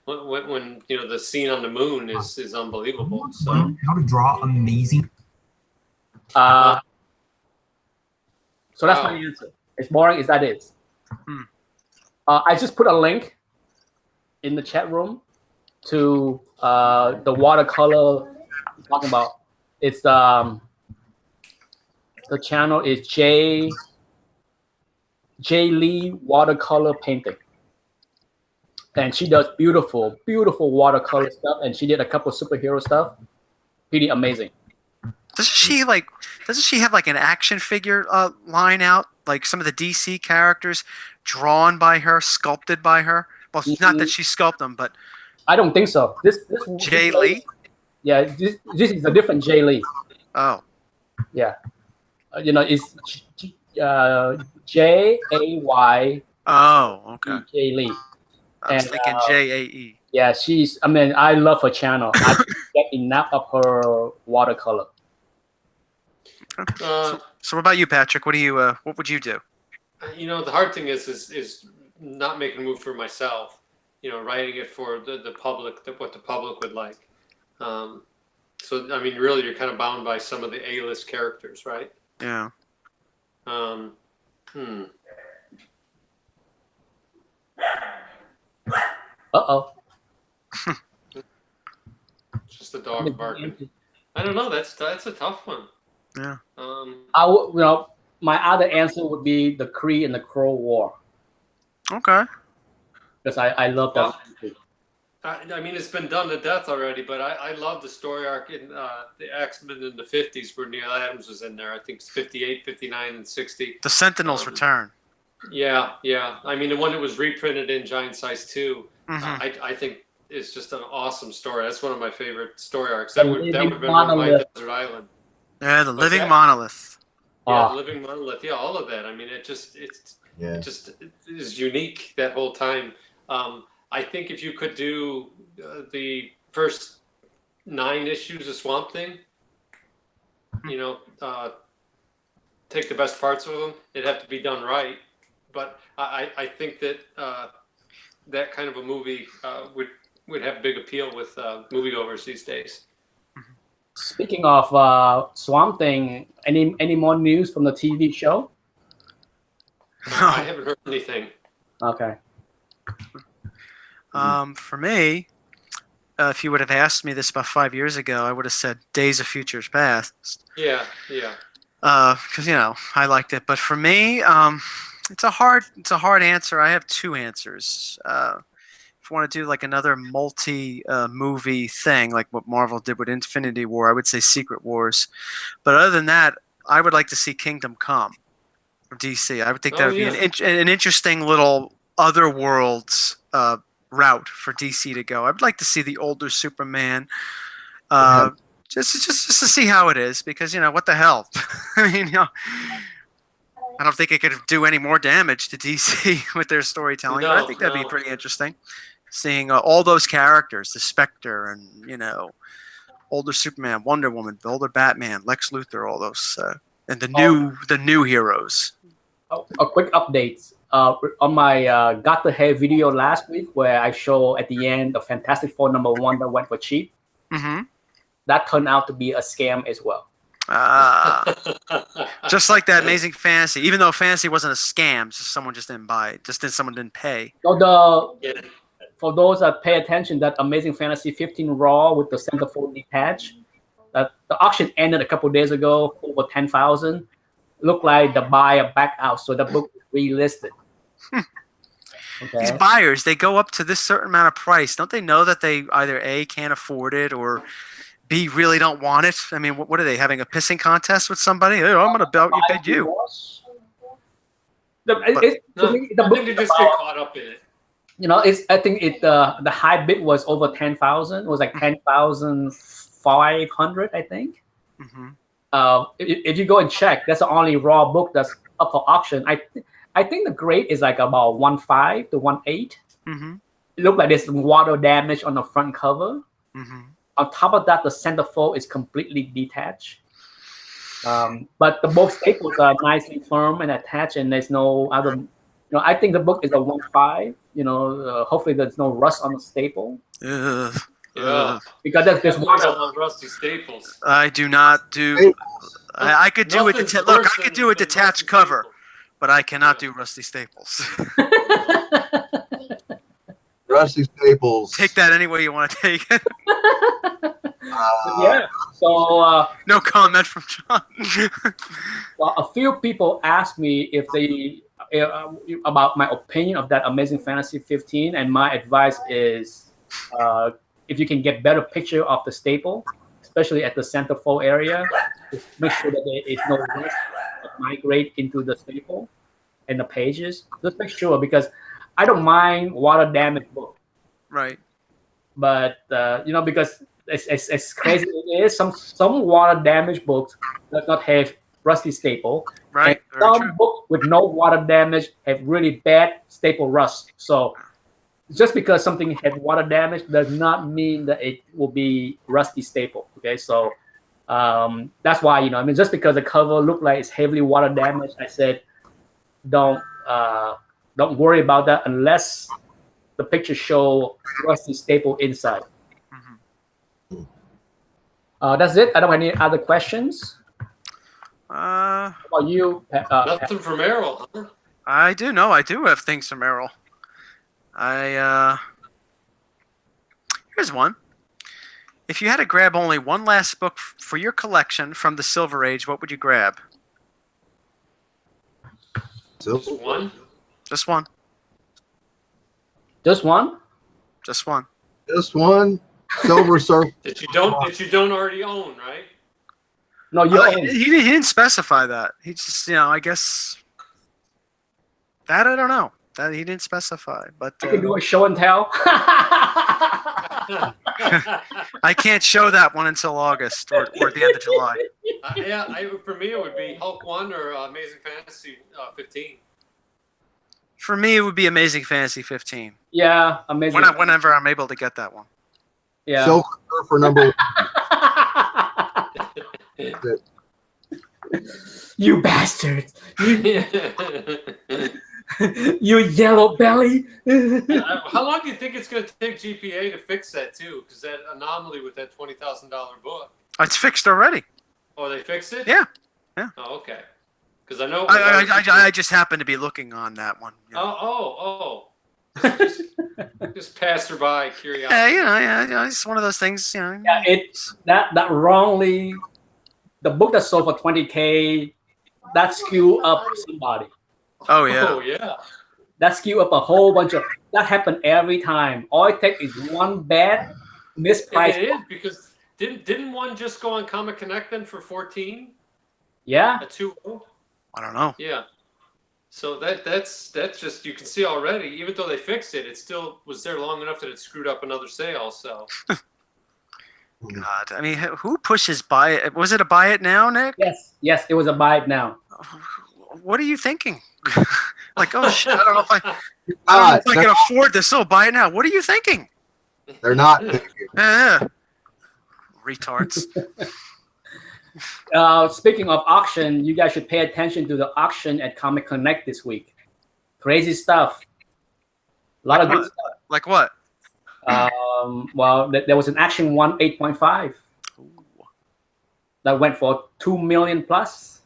when the scene on the moon is unbelievable. So How to draw amazing. So that's Wow. my answer. It's boring as that is. Hmm. I just put a link in the chat room to the watercolor I'm talking about. It's the channel is J Lee Watercolor Painting, and she does beautiful watercolor stuff, and she did a couple of superhero stuff. Pretty amazing. Doesn't she have like an action figure line out, like some of the DC characters drawn by her, sculpted by her? Well, not that she sculpted them, but I don't think so. This Jay Lee. Yeah, this is a different Jay Lee. Oh, Yeah, it's Jay. oh, okay. Jay Lee. I was And, thinking JAE. Yeah, I love her channel. I can't get enough of her watercolor. Uh, So what about you, Patrick? What would you do? the hard thing is not making a move for myself. Writing it for the public, what the public would like. So I mean, really, you're kind of bound by some of the A-list characters, right? Yeah. Uh-oh. Just the dog barking. I don't know. That's a tough one. Yeah. I would, my other answer would be the Kree and the Crow War, Okay. because I love that. I mean, it's been done to death already, but I love the story arc in the X-Men in the 50s where Neil Adams was in there. I think it's 58, 59, and 60. The Sentinels return. Yeah. I mean, the one that was reprinted in Giant Size 2, Mhm. I think it's just an awesome story. That's one of my favorite story arcs. That would have been one of my Monolith. Desert Island. Yeah, the Living that? Monolith. Yeah, the Living Monolith. Yeah, all of that. I mean, it just is unique that whole time. I think if you could do the first 9 issues of Swamp Thing, take the best parts of them, it'd have to be done right. But I think that that kind of a movie would have big appeal with moviegoers these days. Speaking of Swamp Thing, any more news from the TV show? I haven't heard anything. Okay. For me, if you would have asked me this about 5 years ago, I would have said Days of Futures Past. Yeah. Because I liked it. But for me, it's a hard answer. I have 2 answers. If you want to do like another multi-movie thing, like what Marvel did with Infinity War, I would say Secret Wars. But other than that, I would like to see Kingdom Come from DC. I would think that would be an interesting little other worlds route for DC to go. I'd like to see the older Superman, just to see how it is, because what the hell? I mean, I don't think it could do any more damage to DC with their storytelling. But I think that'd be pretty interesting, seeing all those characters, the Spectre and older Superman, Wonder Woman, the older Batman, Lex Luthor, all those, and the new heroes. A quick update. On my Got the Hair video last week, where I show at the end the Fantastic Four #1 that went for cheap, that turned out to be a scam as well. Just like that Amazing Fantasy, even though Fantasy wasn't a scam, someone just didn't buy it. Someone didn't pay. So for those that pay attention, that Amazing Fantasy 15 Raw with the centerfold detached, the auction ended a couple days ago, over 10,000. Looked like the buyer backed out, so the book was relisted. Okay. These buyers, they go up to this certain amount of price. Don't they know that they either A, can't afford it, or B, really don't want it? I mean, what are they, having a pissing contest with somebody? Oh, I'm going to bid you. I think they just get caught up in it. I think the high bid was over 10,000. It was like 10,500, I think. If you go and check, that's the only Raw book that's up for auction. I think the grade is like about 1.5 to 1.8. It looked like there's some water damage on the front cover. Mm-hmm. On top of that, the centerfold is completely detached. But the both staples are nicely firm and attached, and there's no other. I think the book is a 1.5. Hopefully there's no rust on the staple. Ugh. Yeah. Because there's One one. on rusty staples. I do not do. I could do it. Nothing's Look, worse I could than- do a than detached rusty cover, staples. but I cannot do rusty staples. Rusty staples. Take that any way you want to take it. Yeah. So No comment from John. well, a few people asked me if they about my opinion of that Amazing Fantasy 15, and my advice is if you can get better picture of the staple, especially at the centerfold area, just make sure that there is no rust that migrate into the staple and the pages. Just make sure, because I don't mind water damage book, Right. but because as crazy it is, some water damage books does not have rusty staple. Right. And Very some true. books with no water damage have really bad staple rust. So just because something had water damage does not mean that it will be rusty staple. Okay, so that's why just because the cover looked like it's heavily water damaged, I said don't worry about that unless the picture show rusty staple inside. Mhm. That's it. I don't have any other questions. Uh, How about you? Nothing from Errol, huh? I do know. I do have things from Errol. Here's one. If you had to grab only one last book for your collection from the Silver Age, what would you grab? Just one? Just one. Just one? Just one. Just one. Silver Surfer. That you don't already own, right? No, you own. He didn't specify that. He just, I guess that I don't know. That he didn't specify, but I can do a show and tell. I can't show that one until August or the end of July. For me, it would be Hulk 1 or Amazing Fantasy 15. For me, it would be Amazing Fantasy 15. Yeah, amazing. Whenever I'm able to get that one. Yeah. Silver Surfer number You bastard! You yellow belly! How long do you think it's going to take GPA to fix that, too? Because that anomaly with that $20,000 book. It's fixed already. Oh, they fixed it? Yeah. Yeah. Oh, okay. Because I know. I just happened to be looking on that one. Oh. just passerby curiosity. Yeah, it's one of those things. Yeah, it's that wrongly. The book that sold for $20K, that skew up somebody. Oh yeah. Oh yeah. That skew up a whole bunch of. That happened every time. All it takes is one bad mispriced. It is, because didn't one just go on Comic Connect then for 14? Yeah. A 2.0? I don't know. Yeah. So that's just, you can see already, even though they fixed it, it still was there long enough that it screwed up another sale. So God, I mean, who pushes buy it? Was it a buy it now, Nick? Yes, it was a buy it now. What are you thinking? Like, oh shit, I don't know if I can afford this. So buy it now. What are you thinking? They're not thinking. Yeah. Retards. Speaking of auction, you guys should pay attention to the auction at Comic Connect this week. Crazy stuff. A lot of good stuff. Like what? Well, there was an Action 1 8.5 that went for $2 million plus.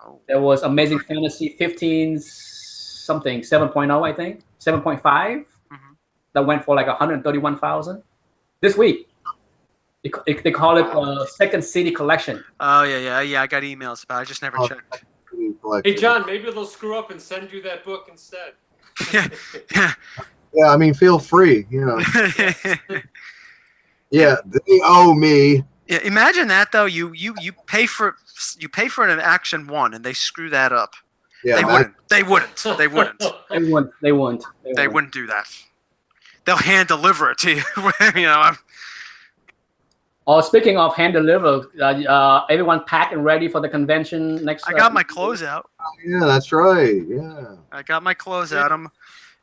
Oh. There was Amazing Fantasy 15 something 7.0, I think 7.5 that went for like 131,000 this week. They call it Second City Collection. Oh yeah. I got emails about it. I just never checked. hey John, maybe they'll screw up and send you that book instead. Yeah. Yeah, I mean, feel free. Yeah, they owe me. Yeah, imagine that though. You pay for an Action 1 and they screw that up. Yeah, They wouldn't do that. They'll hand deliver it to you. Oh, speaking of hand delivered, everyone packed and ready for the convention next. I got my clothes out. Yeah, that's right. Yeah. I got my clothes out.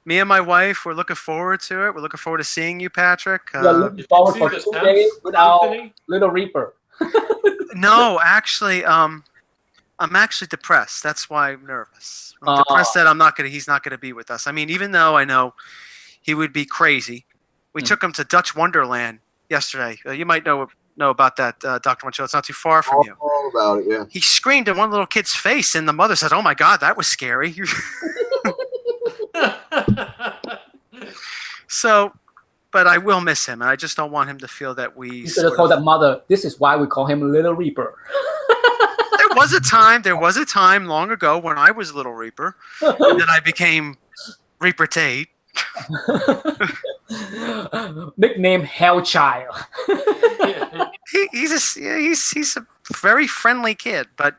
Me and my wife, we're looking forward to it. We're looking forward to seeing you, Patrick. We are looking forward See for the 2 temps, days without Anthony? Little Reaper. No, actually, I'm actually depressed. That's why I'm nervous. I'm depressed that he's not gonna be with us. I mean, even though I know he would be crazy, we took him to Dutch Wonderland yesterday. You might know about that, Dr. Montiel. It's not too far from you. All about it, yeah. He screamed in one little kid's face, and the mother said, "Oh my God, that was scary." So, but I will miss him, and I just don't want him to feel that we. You should have told that mother, this is why we call him Little Reaper. There was a time long ago when I was Little Reaper, and then I became Reaper Tate. Nickname Hellchild. He's a very friendly kid, but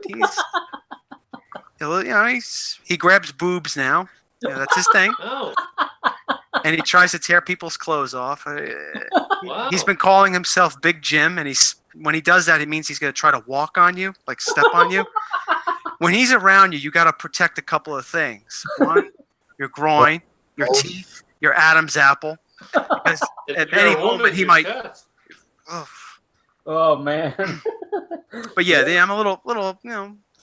he grabs boobs now. Yeah, that's his thing. Oh, And he tries to tear people's clothes off. wow. He's been calling himself Big Jim, and when he does that, it means he's going to try to walk on you, like step on you. When he's around you, you got to protect a couple of things. One, your groin, your teeth, your Adam's apple. Because at any moment he might. Oh man. But yeah, I'm a little,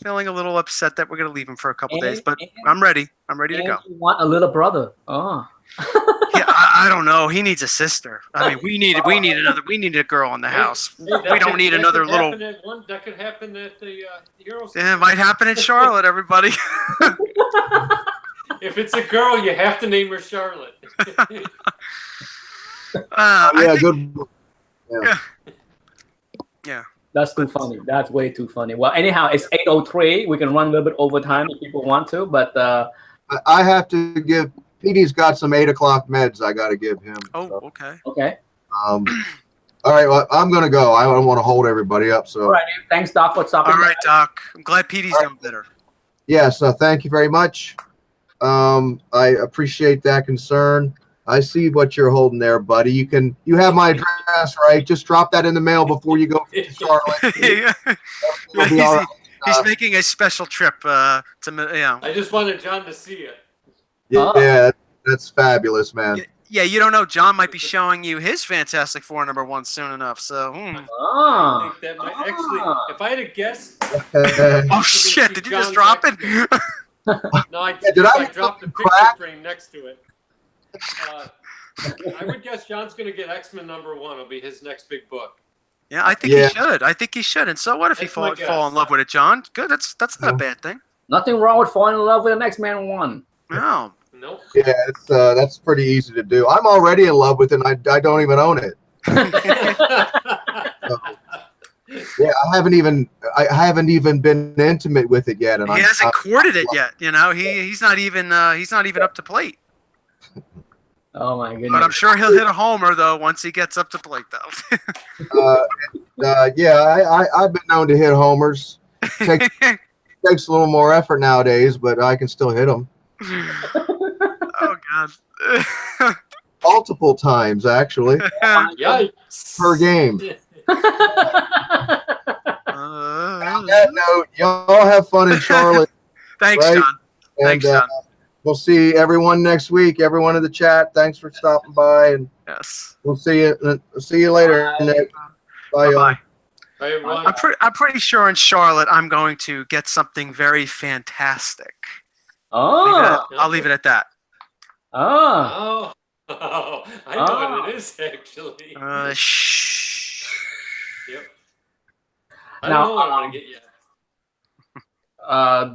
feeling a little upset that we're going to leave him for a couple days. But I'm ready. I'm ready to go. You want a little brother? Oh. Yeah, I don't know. He needs a sister. I mean, we need a girl in the house. We don't need another little. That could happen at the Heroes. Yeah, it might happen in Charlotte, everybody. If it's a girl, you have to name her Charlotte. Good. Yeah. Yeah. That's too funny. That's way too funny. Well, anyhow, it's 8:03. We can run a little bit over time if people want to, but I have to give. Petey's got some 8 o'clock meds I got to give him. Oh, so. okay. Okay. All right. Well, I'm gonna go. I don't want to hold everybody up. So. All right. Thanks, Doc, for stopping. All right, Doc. I'm glad Petey's doing better. Yes. Thank you very much. I appreciate that concern. I see what you're holding there, buddy. You have my address, right? Just drop that in the mail before you go to Charlotte. He's making a special trip to. I just wanted John to see it. Yeah, that's fabulous, man. Yeah, you don't know. John might be showing you his Fantastic Four #1 soon enough. So. I think that might actually, if I had to guess. Oh shit! Did you just drop it? No, I dropped the picture frame next to it. I would guess John's going to get X-Men #1. It'll be his next big book. Yeah, I think he should. I think he should. And so what if he fall in love with it, John? Good. That's not a bad thing. Nothing wrong with falling in love with the next man 1. No. Nope. Yeah, that's pretty easy to do. I'm already in love with it, and I don't even own it. Yeah, I haven't even been intimate with it yet, and he hasn't courted it yet. He's not even up to plate. Oh my goodness! But I'm sure he'll hit a homer though once he gets up to plate though. Yeah, I've been known to hit homers. Takes a little more effort nowadays, but I can still hit them. Oh God! Multiple times actually. Yikes! Per game. On that note, y'all have fun in Charlotte. Thanks, right? John. Thanks, John. We'll see everyone next week. Everyone in the chat, thanks for stopping by, and yes, we'll see you later. Nick. Bye, y'all. Bye, everyone. I'm pretty sure in Charlotte I'm going to get something very fantastic. Oh, I'll leave it at that. Oh, I know what it is actually. Shh. Yep. I don't know what I'm gonna get yet.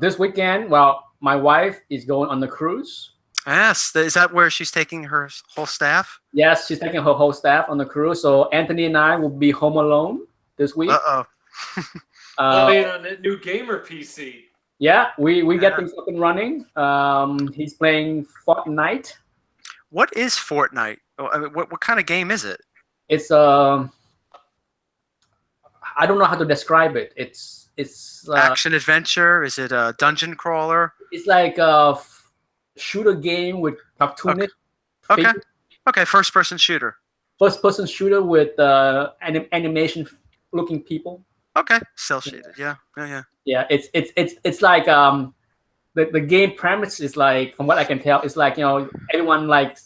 This weekend, well, my wife is going on the cruise. Yes, is that where she's taking her whole staff? Yes, she's taking her whole staff on the cruise. So Anthony and I will be home alone this week. Playing on that new gamer PC. Yeah, we get things up and running. He's playing Fortnite. What is Fortnite? I mean, what kind of game is it? It's I don't know how to describe it. It's action adventure. Is it a dungeon crawler? It's like a shooter game with cartoonish. Okay. First person shooter. First person shooter with animation looking people. Okay. Cell shaded. Yeah. Yeah. It's like the game premise is like, from what I can tell, it's like, everyone like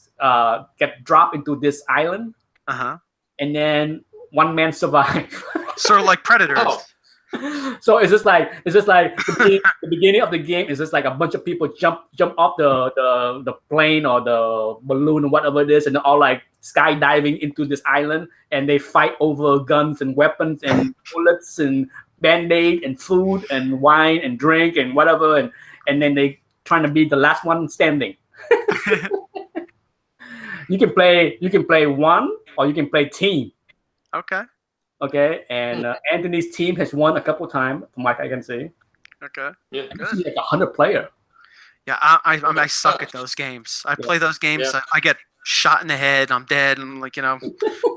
get dropped into this island, and then one man survive. Sort of like Predators. Oh. So it's just like the beginning of the game is just like a bunch of people jump off the plane or the balloon or whatever it is, and they're all like skydiving into this island, and they fight over guns and weapons and bullets and band-aid and food and wine and drink and whatever, and then they trying to be the last one standing. You can play one, or you can play team. Okay, and Anthony's team has won a couple times, from what I can see. Okay. Yeah. It's like 100 player. Yeah, I suck at those games. I play those games. Yeah. I get shot in the head. I'm dead. And like,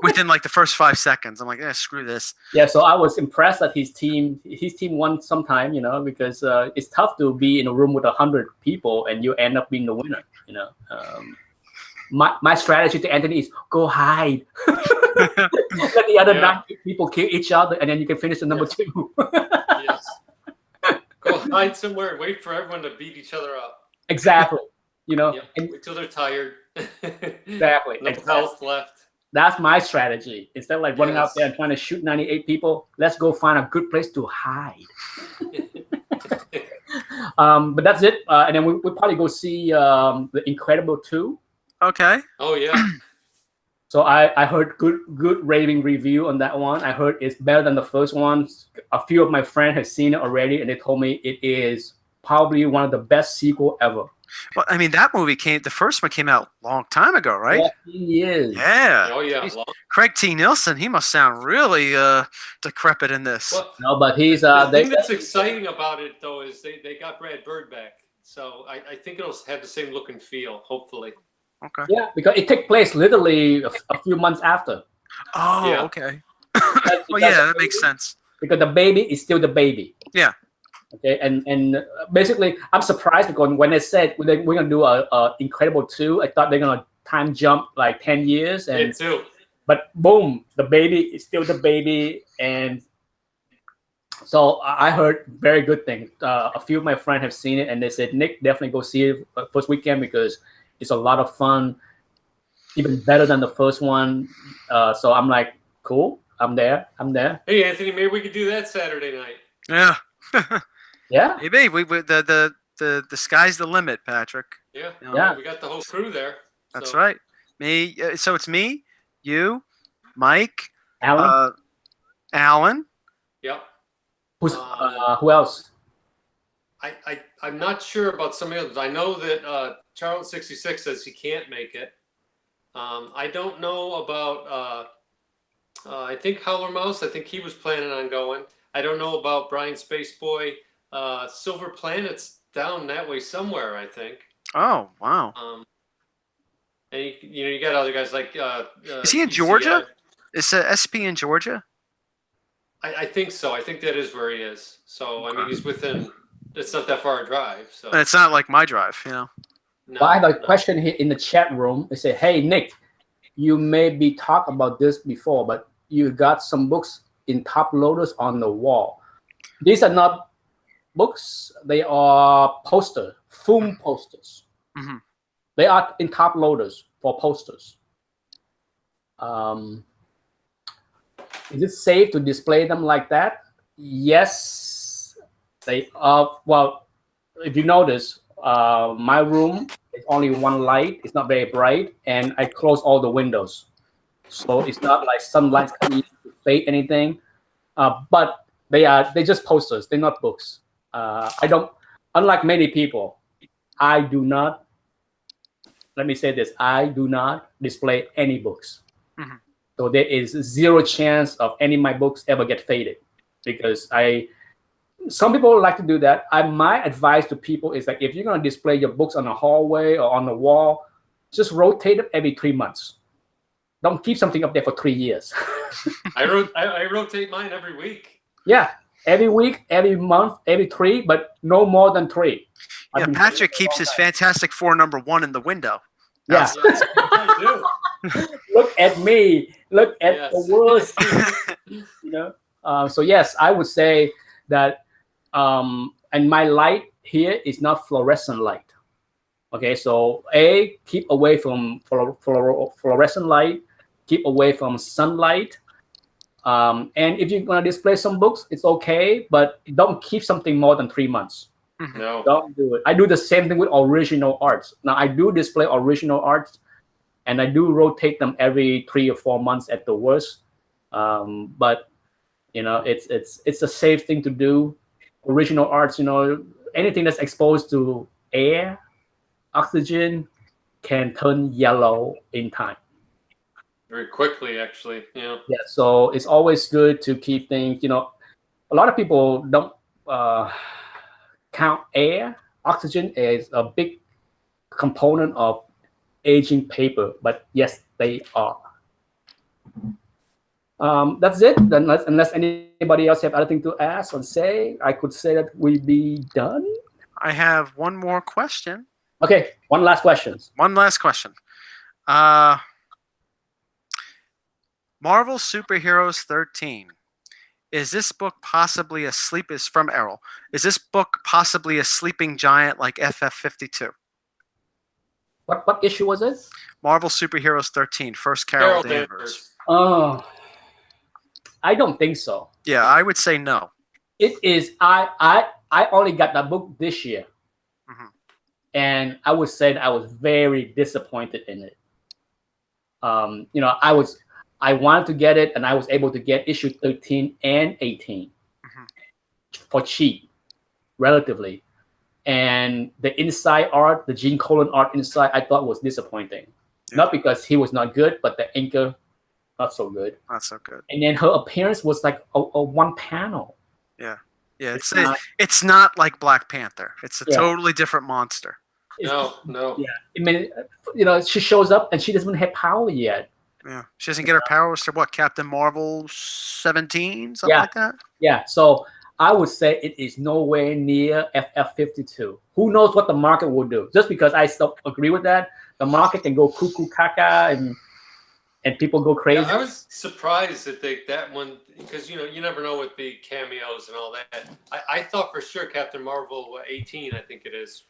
within like the first 5 seconds, I'm like, screw this. Yeah, so I was impressed that his team won sometime, because it's tough to be in a room with 100 people and you end up being the winner. My strategy to Anthony is go hide. Let the other 90 people kill each other, and then you can finish the number 2. Yes. Go hide somewhere and wait for everyone to beat each other up. Exactly. Yeah. And Wait till they're tired. exactly. No health left. That's my strategy. Instead of like running out Yes. there and trying to shoot 98 people, let's go find a good place to hide. But that's it. And then we'll probably go see The Incredible 2. Okay. Oh yeah. So I heard good raving review on that one. I heard it's better than the first one. A few of my friends have seen it already, and they told me it is probably one of the best sequel ever. Well, I mean, the first one came out a long time ago, right? 14 years. Yeah. Oh yeah. He's- Long- Craig T. Nelson, he must sound really decrepit in this. Well, No, but he's the thing that's exciting about it though is they got Brad Bird back, so I think it'll have the same look and feel. Hopefully. Okay. yeah, because it takes place literally a few months after. Oh, Yeah. okay. Because Well, yeah, that makes sense. Because the baby is still the baby. Yeah. Okay, and basically, I'm surprised because when they said we're gonna do a Incredible 2, I thought they're gonna time jump like 10 years, Me and too. but boom, the baby is still the baby, and so I heard very good things. A few of my friends have seen it, and they said, Nick, definitely go see it first weekend because it's a lot of fun, even better than the first one. So I'm like, cool, I'm there. Hey Anthony, maybe we could do that Saturday night. Yeah. Yeah. Maybe the sky's the limit, Patrick. Yeah. Yeah. We got the whole crew there. That's so- right. Me. So it's me, you, Mike, Alan, Alan. Yep. who else? I'm not sure about some of the others. I know that Charles 66 says he can't make it. I don't know about. I think Howler Mouse. I think he was planning on going. I don't know about Brian Spaceboy. Silver Planet's down that way somewhere. I think. Oh, wow. And you got other guys like. Is he in ECI. Georgia? Is SP in Georgia? I think so. I think that is where he is. So I mean, Okay. he's within. It's not that far a drive. So It's not like my drive, no, But I have a no. question here in the chat room. They say, "Hey Nick, you may be talked about this before, but you got some books in top loaders on the wall. These are not books; they are posters, foam posters. Mhm. They are in top loaders for posters. Is it safe to display them like that? Yes, they are. Well, if you notice, my room is only one light. It's not very bright, and I close all the windows, so it's not like sunlight's coming in to fade anything. But they're just posters. They're not books. I don't. Unlike many people, I do not. Let me say this: I do not display any books. Mhm. So there is zero chance of any of my books ever get faded, because some people like to do that. My advice to people is that if you're going to display your books on a hallway or on the wall, just rotate them every 3 months. Don't keep something up there for 3 years. I rotate mine every week. Yeah, every week, every month, every 3, but no more than 3. I've Yeah, been Patrick doing it keeps for a his long time. Fantastic Four #1 in the window. Yeah, Yes, I do. look at me. Look at Yes. the worst. So yes, I would say that and my light here is not fluorescent light. Okay, so keep away from fluorescent light, keep away from sunlight. And if you're gonna display some books, it's okay, but don't keep something more than 3 months. No. Don't do it. I do the same thing with original arts. Now I do display original arts, and I do rotate them every 3 or 4 months at the worst. But it's a safe thing to do. Original arts, anything that's exposed to air, oxygen, can turn yellow in time. Very quickly, actually. Yeah. Yeah, so it's always good to keep things. A lot of people don't count air. Oxygen is a big component of aging paper, but yes, they are. That's it. Then unless anybody else have anything to ask or say, I could say that we be done. I have one more question. Okay, one last question. One last question. Marvel Superheroes 13. Is this book possibly asleep? Is from Errol. Is this book possibly a sleeping giant like FF52? What issue was it? Marvel Superheroes 13, first Carol Danvers. Danvers. Oh, I don't think so. Yeah, I would say no. It is. I only got that book this year, and I would say that I was very disappointed in it. I wanted to get it, and I was able to get issue 13 and 18 for cheap, relatively. And the inside art, the Gene Colan art inside, I thought was disappointing. Yeah. Not because he was not good, but the inker, not so good. Not so good. And then her appearance was like a one panel. Yeah. Yeah, it's not like Black Panther. It's a totally different monster. No. Yeah. I mean, she shows up and she doesn't have power yet. Yeah. She doesn't get her powers to what? Captain Marvel 17? Something like that? Yeah. So I would say it is nowhere near FF52. Who knows what the market will do? Just because I still agree with that, the market can go cuckoo caca and people go crazy. Yeah, I was surprised that that one, because you never know with the cameos and all that. I thought for sure Captain Marvel 18, I think it is.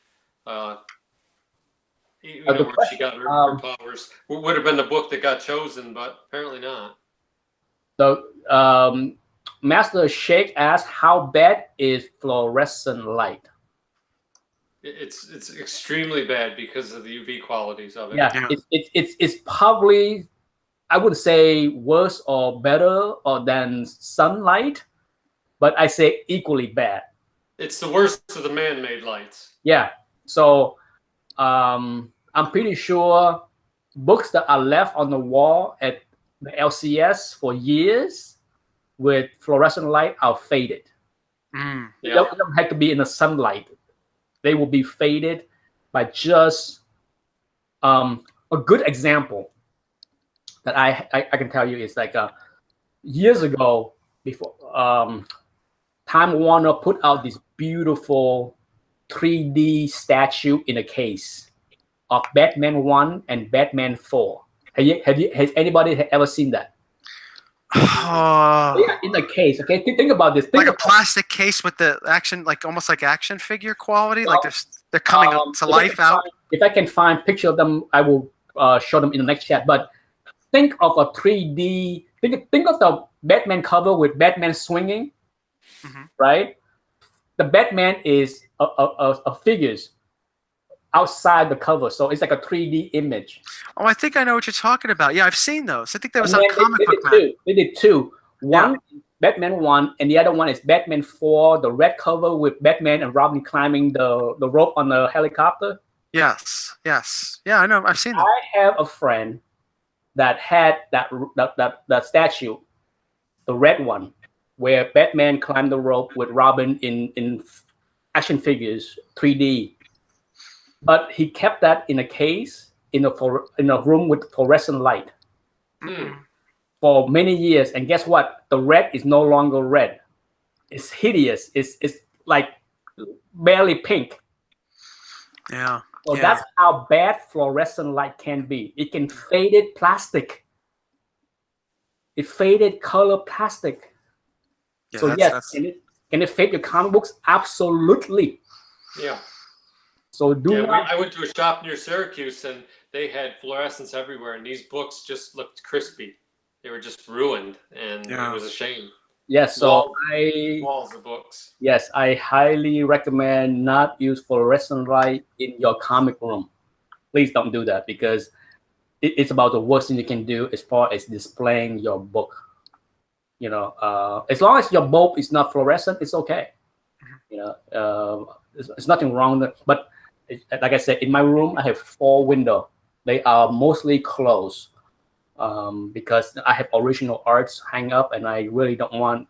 Where she got her powers would have been the book that got chosen, but apparently not. So Master Shake asked, how bad is fluorescent light? It's extremely bad because of the UV qualities of it. Yeah. It's probably, I would say, worse or better than sunlight, but I say equally bad. It's the worst of the man-made lights. Yeah. So I'm pretty sure books that are left on the wall at the LCS for years with fluorescent light are faded. They don't have to be in the sunlight. They will be faded by just a good example that I can tell you is like years ago, before Time Warner put out this beautiful 3D statue in a case of Batman 1 and Batman 4. Has anybody ever seen that? In a case, okay. Think about this. Like a plastic case with the action, like almost like action figure quality. Like they're coming to life out. If I can find a picture of them, I will show them in the next chat. But think of a 3D. Think of the Batman cover with Batman swinging, right? The Batman is a figures outside the cover, so it's like a 3D image. Oh, I think I know what you're talking about. Yeah, I've seen those. I think there was a comic book. They did two. One, Batman 1, and the other one is Batman 4, the red cover with Batman and Robin climbing the rope on the helicopter. Yes. Yeah, I know. I've seen that. I have a friend that had that statue, the red one, where Batman climbed the rope with Robin in action figures, 3D. But he kept that in a case in a room with fluorescent light for many years. And guess what? The red is no longer red. It's hideous. It's like barely pink. Yeah. So that's how bad fluorescent light can be. It can faded plastic. It faded color plastic. Yeah, So yes, Can it fade your comic books? Absolutely. Yeah. So do Yeah, not. I went to a shop near Syracuse and they had fluorescence everywhere, and these books just looked crispy. They were just ruined, and Yeah. it was a shame. Yes. So Walls of books. Yes, I highly recommend not use fluorescent light in your comic room. Please don't do that because it's about the worst thing you can do as far as displaying your book. You know, as long as your bulb is not fluorescent, it's okay. You know, there's nothing wrong with it. But like I said, in my room, I have 4 windows. They are mostly closed because I have original arts hang up, and I really don't want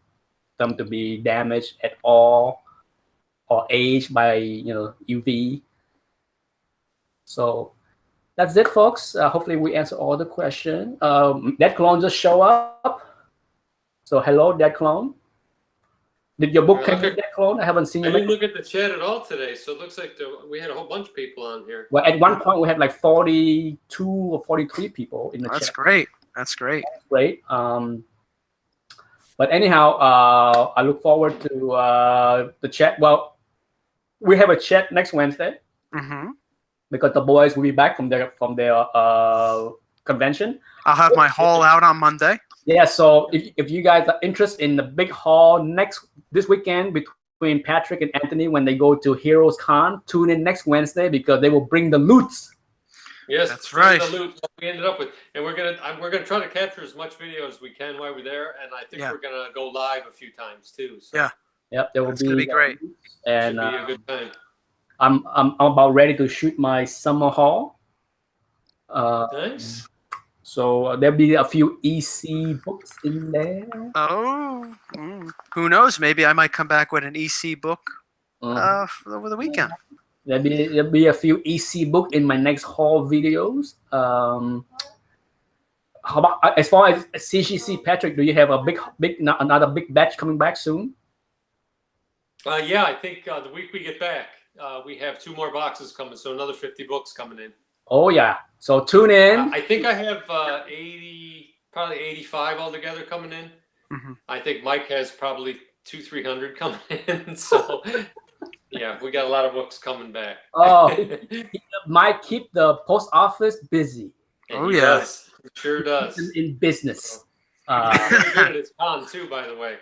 them to be damaged at all or aged by UV. So that's it, folks. Hopefully we answer all the questions. Dead Clone just show up. So hello, Dead Clone. Did your book come in, Dead Clone? I haven't seen I you. didn't look at the chat at all today, so it looks like we had a whole bunch of people on here. Well, at one point we had like 42 or 43 people in the chat. That's great. That's great. Great. But anyhow, I look forward to the chat. Well, we have a chat next Wednesday because the boys will be back from their convention. I'll have my haul out on Monday. Yeah, so if you guys are interested in the big haul this weekend between Patrick and Anthony when they go to Heroes Con, tune in next Wednesday because they will bring the loots. Yes, that's right. The loot that we ended up with, and we're gonna try to capture as much video as we can while we're there, and I think we're gonna go live a few times too. So. Yeah. Yep, there will It's gonna be great. And should be a good time. I'm about ready to shoot my summer haul. Nice. So there'll be a few EC books in there. Oh, who knows? Maybe I might come back with an EC book over the weekend. There'll be a few EC book in my next haul videos. How about as far as CGC, Patrick? Do you have a another big batch coming back soon? Yeah, I think the week we get back, we have 2 more boxes coming, so another 50 books coming in. Oh yeah, so tune in. I think I have 80, probably 85 altogether coming in. I think Mike has probably 200-300 coming in. So yeah, we got a lot of books coming back. Oh, Mike keep the post office busy. And he does. He sure does. In business. He's very good at his con too, by the way.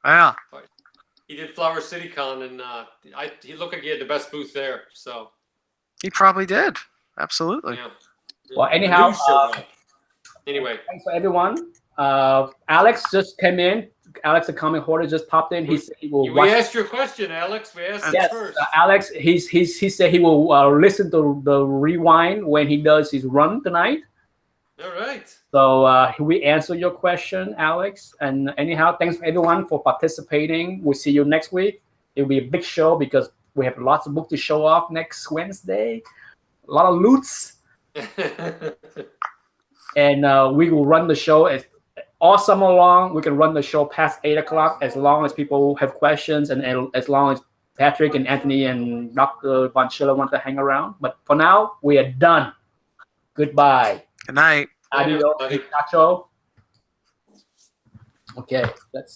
Yeah. He did Flower City Con, and he looked like he had the best booth there. So he probably did. Absolutely. Yeah. Well, anyhow, anyway, thanks for everyone. Alex just came in. Alex, the comic hoarder, just popped in. He said he will. We asked your question, Alex. We asked it first. Alex, he said he will listen to the rewind when he does his run tonight. All right. So we answer your question, Alex. And anyhow, thanks for everyone for participating. We'll see you next week. It'll be a big show because we have lots of books to show off next Wednesday. A lot of loots. And we will run the show all summer long. We can run the show past 8 o'clock as long as people have questions and as long as Patrick and Anthony and Dr. Von Schiller want to hang around. But for now, we are done. Goodbye. Good night. Adios, muchacho. Okay, let's